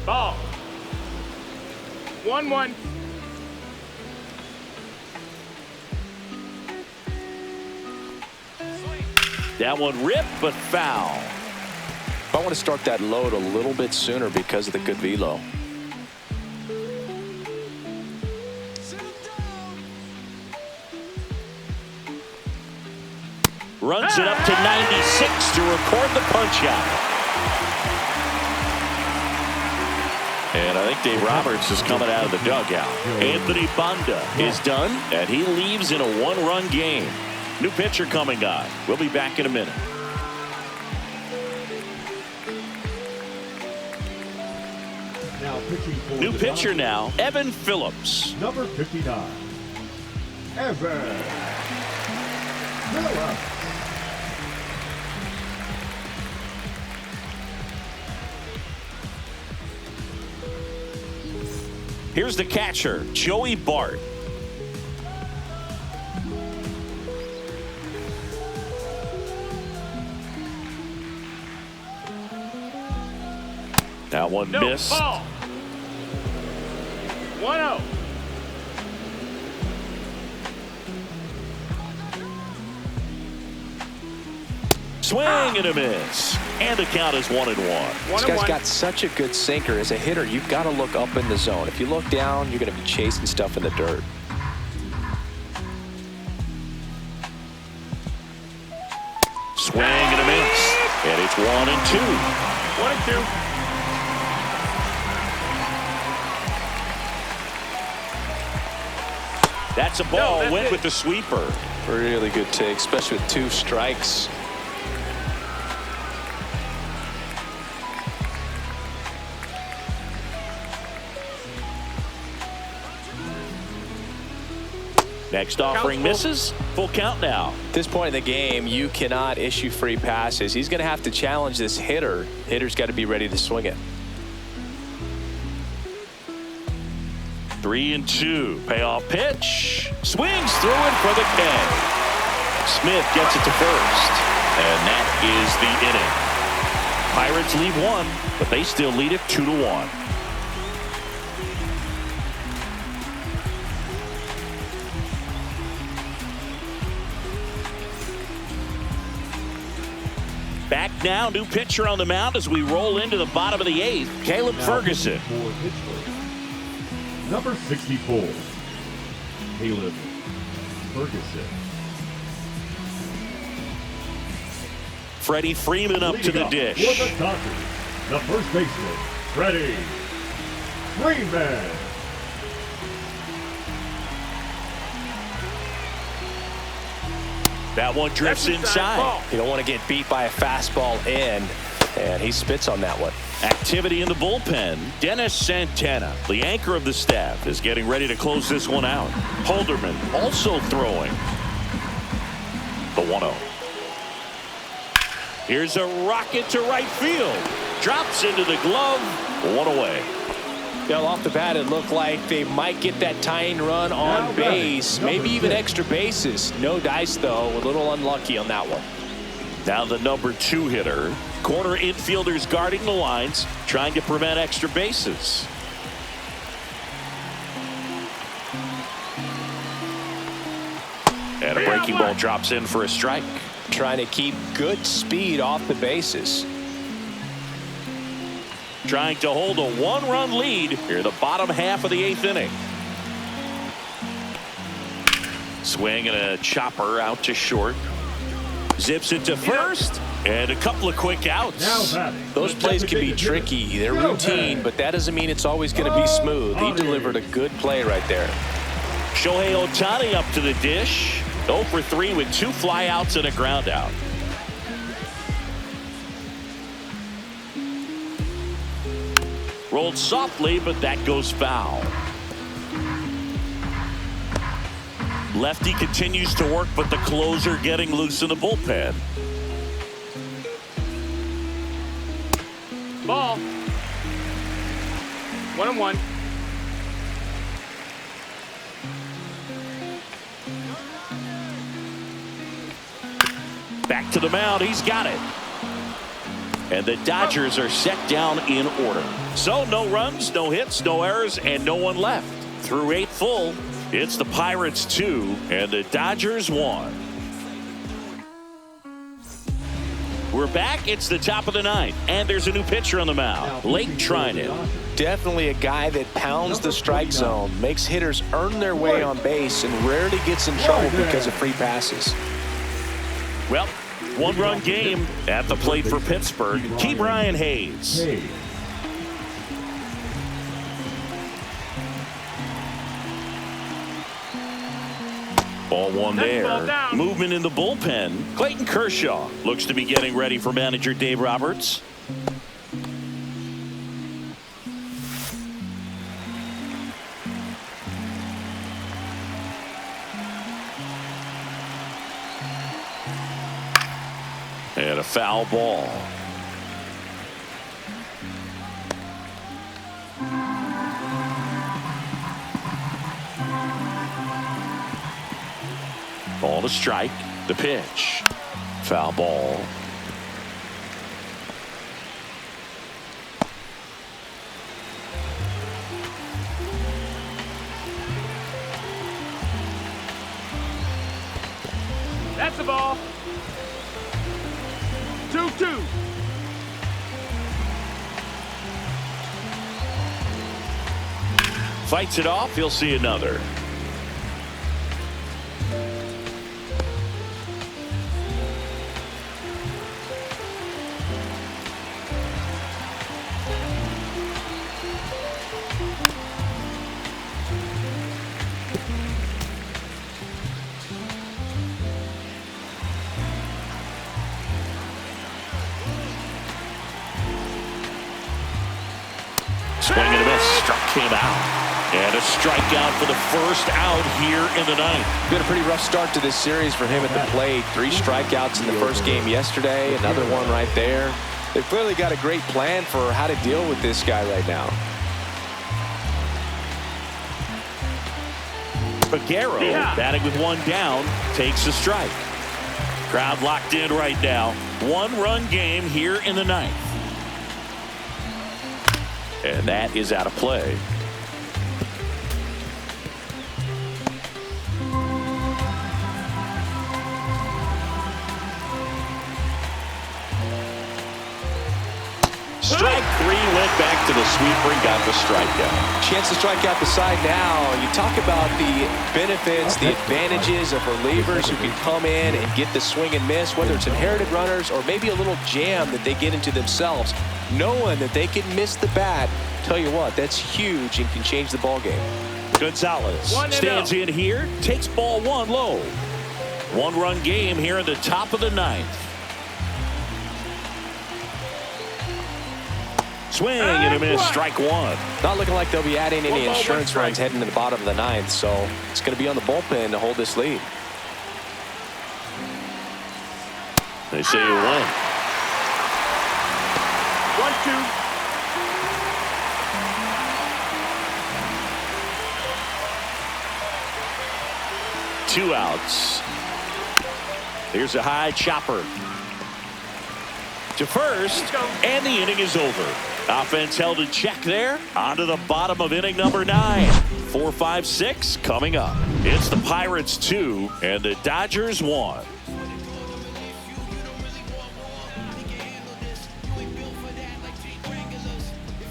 Ball. 1-1. That one ripped, but foul. I want to start that load a little bit sooner because of the good velo. Runs it up to 96 to record the punch out. And I think Dave Roberts is coming out of the dugout. Anthony Banda is done, and he leaves in a one-run game. New pitcher coming on. We'll be back in a minute. Now pitching for New the pitcher Dodgers, now, Evan Phillips. number 59, Evan Phillips. Here's the catcher, Joey Bart. That one missed. Ball. 1-0. Swing and a miss. And the count is 1-1. This guy's got such a good sinker. As a hitter, you've got to look up in the zone. If you look down, you're going to be chasing stuff in the dirt. Swing and a miss. And it's 1-2. 1-2. That's a ball. Went with the sweeper. Really good take, especially with 2 strikes. Next offering misses. Full count now. At this point in the game, you cannot issue free passes. He's going to have to challenge this hitter. Hitter's got to be ready to swing it. 3-2. Payoff pitch. Swings through it for the K. Smith gets it to first. And that is the inning. Pirates lead one, but they still lead it 2-1. Back now, new pitcher on the mound as we roll into the bottom of the 8th. Caleb Ferguson. For Pittsburgh, number 64, Caleb Ferguson. Freddie Freeman up to the dish. For the Dodgers, the first baseman, Freddie Freeman. That one drifts inside. You don't want to get beat by a fastball in, and he spits on that one. Activity in the bullpen. Dennis Santana, the anchor of the staff, is getting ready to close this one out. Holderman also throwing. The 1-0. Here's a rocket to right field. Drops into the glove. One away. Well, off the bat, it looked like they might get that tying run on base, maybe even extra bases. No dice, though. A little unlucky on that one. Now the number 2 hitter. Corner infielders guarding the lines, trying to prevent extra bases. And a breaking ball drops in for a strike. Trying to keep good speed off the bases. Trying to hold a 1-run lead here in the bottom half of the 8th inning. Swing and a chopper out to short. Zips it to first. And a couple of quick outs. Those plays can be tricky. They're routine, but that doesn't mean it's always going to be smooth. He delivered a good play right there. Shohei Ohtani up to the dish. 0 for 3 with 2 flyouts and a ground out. Rolled softly, but that goes foul. Lefty continues to work, but the closer getting loose in the bullpen. Ball. 1-1. Back to the mound. He's got it. And the Dodgers are set down in order. So no runs, no hits, no errors, and no one left. Through 8 full, it's the Pirates 2 and the Dodgers 1. We're back. It's the top of the 9th, and there's a new pitcher on the mound, Blake Trinan. Definitely a guy that pounds the strike zone, makes hitters earn their way on base, and rarely gets in trouble because of free passes. Well, 1-run game at the plate for Pittsburgh. Key Brian Hayes. Ball 1 there. Movement in the bullpen. Clayton Kershaw looks to be getting ready for manager Dave Roberts. And a foul ball. Ball to strike. The pitch. Foul ball. That's the ball. 2-2. Fights it off. He'll see another. Swing and a miss. Struck him out. And a strikeout for the first out here in the 9th. Been a pretty rough start to this series for him at the plate. 3 strikeouts in the first game yesterday. Another one right there. They've clearly got a great plan for how to deal with this guy right now. Figueroa batting with 1 down takes a strike. Crowd locked in right now. One-run game here in the ninth. And that is out of play. Strike three, went back to the sweeper and got the strikeout. Chance to strike out the side now. You talk about the benefits, the advantages of relievers who can come in and get the swing and miss, whether it's inherited runners or maybe a little jam that they get into themselves, knowing that they can miss the bat. Tell you what, that's huge and can change the ball game. Gonzalez stands in here, takes ball one low. One-run game here in the top of the ninth. Swing and a miss, strike one. Not looking like they'll be adding any insurance runs heading to the bottom of the ninth, so it's going to be on the bullpen to hold this lead. They say you win. 1-2. Two outs. Here's a high chopper to first, and the inning is over. Offense held in check there. On to the bottom of inning number 9. 4, 5, 6 coming up. It's the Pirates 2 and the Dodgers 1.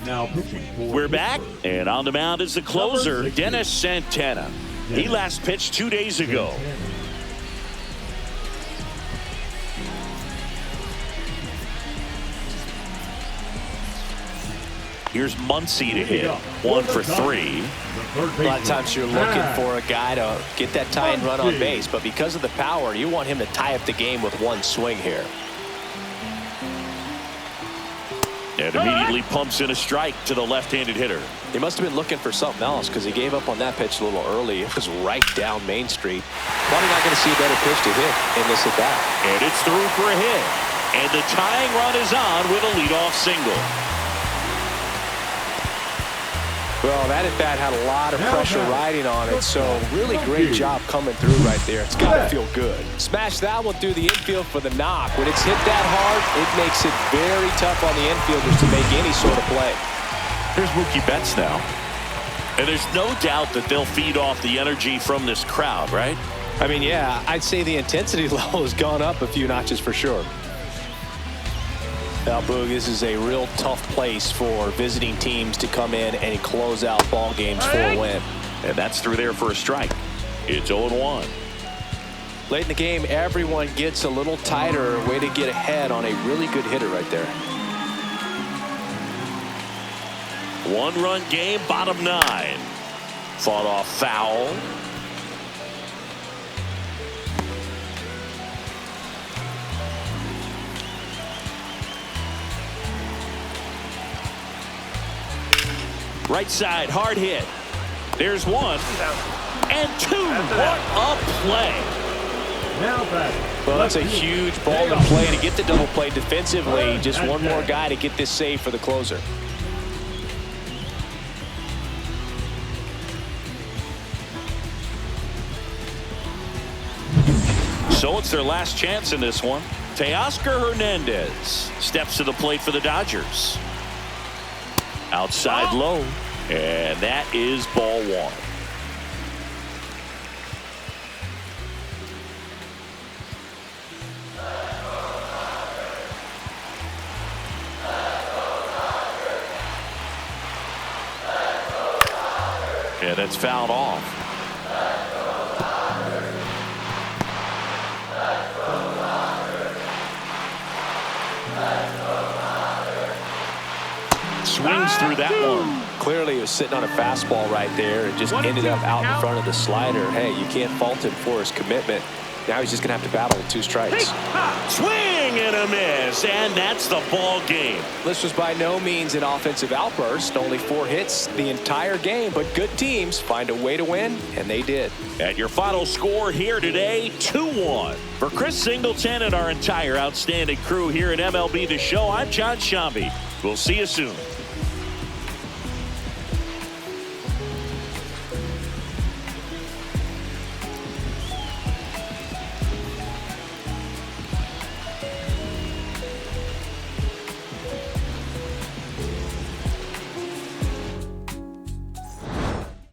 Now pitching for We're back, and on the mound is the closer, Dennis Santana. He last pitched 2 days ago. Here's Muncy to hit. 1 for 3. A lot of times you're looking for a guy to get that tying run on base, but because of the power, you want him to tie up the game with one swing here. And immediately pumps in a strike to the left-handed hitter. He must have been looking for something else because he gave up on that pitch a little early. It was right down Main Street. Probably not going to see a better pitch to hit in this at bat. And it's through for a hit. And the tying run is on with a leadoff single. Well, that at bat had a lot of pressure riding on it, so really great job coming through right there. It's got to feel good. Smash that one through the infield for the knock. When it's hit that hard, it makes it very tough on the infielders to make any sort of play. Here's Mookie Betts now. And there's no doubt that they'll feed off the energy from this crowd, right? I mean, yeah, I'd say the intensity level has gone up a few notches for sure. Now, Boog, this is a real tough place for visiting teams to come in and close out ball games for a win. And that's through there for a strike. It's 0-1. Late in the game, everyone gets a little tighter. Way to get ahead on a really good hitter right there. One-run game, bottom 9. Fought off foul. Right side, hard hit. There's 1 and 2. What a play. now batting. Well, that's a huge ball to play to get the double play defensively. Just one more guy to get this save for the closer. So it's their last chance in this one. Teoscar Hernandez steps to the plate for the Dodgers. Outside low, and that is ball 1. And that's fouled off. Swings through that one. Clearly he was sitting on a fastball right there and just ended up out in front of the slider. Hey, you can't fault him for his commitment. Now he's just going to have to battle with 2 strikes. Swing and a miss, and that's the ball game. This was by no means an offensive outburst. Only 4 hits the entire game, but good teams find a way to win, and they did. And your final score here today, 2-1. For Chris Singleton and our entire outstanding crew here at MLB The Show, I'm John Shambi. We'll see you soon.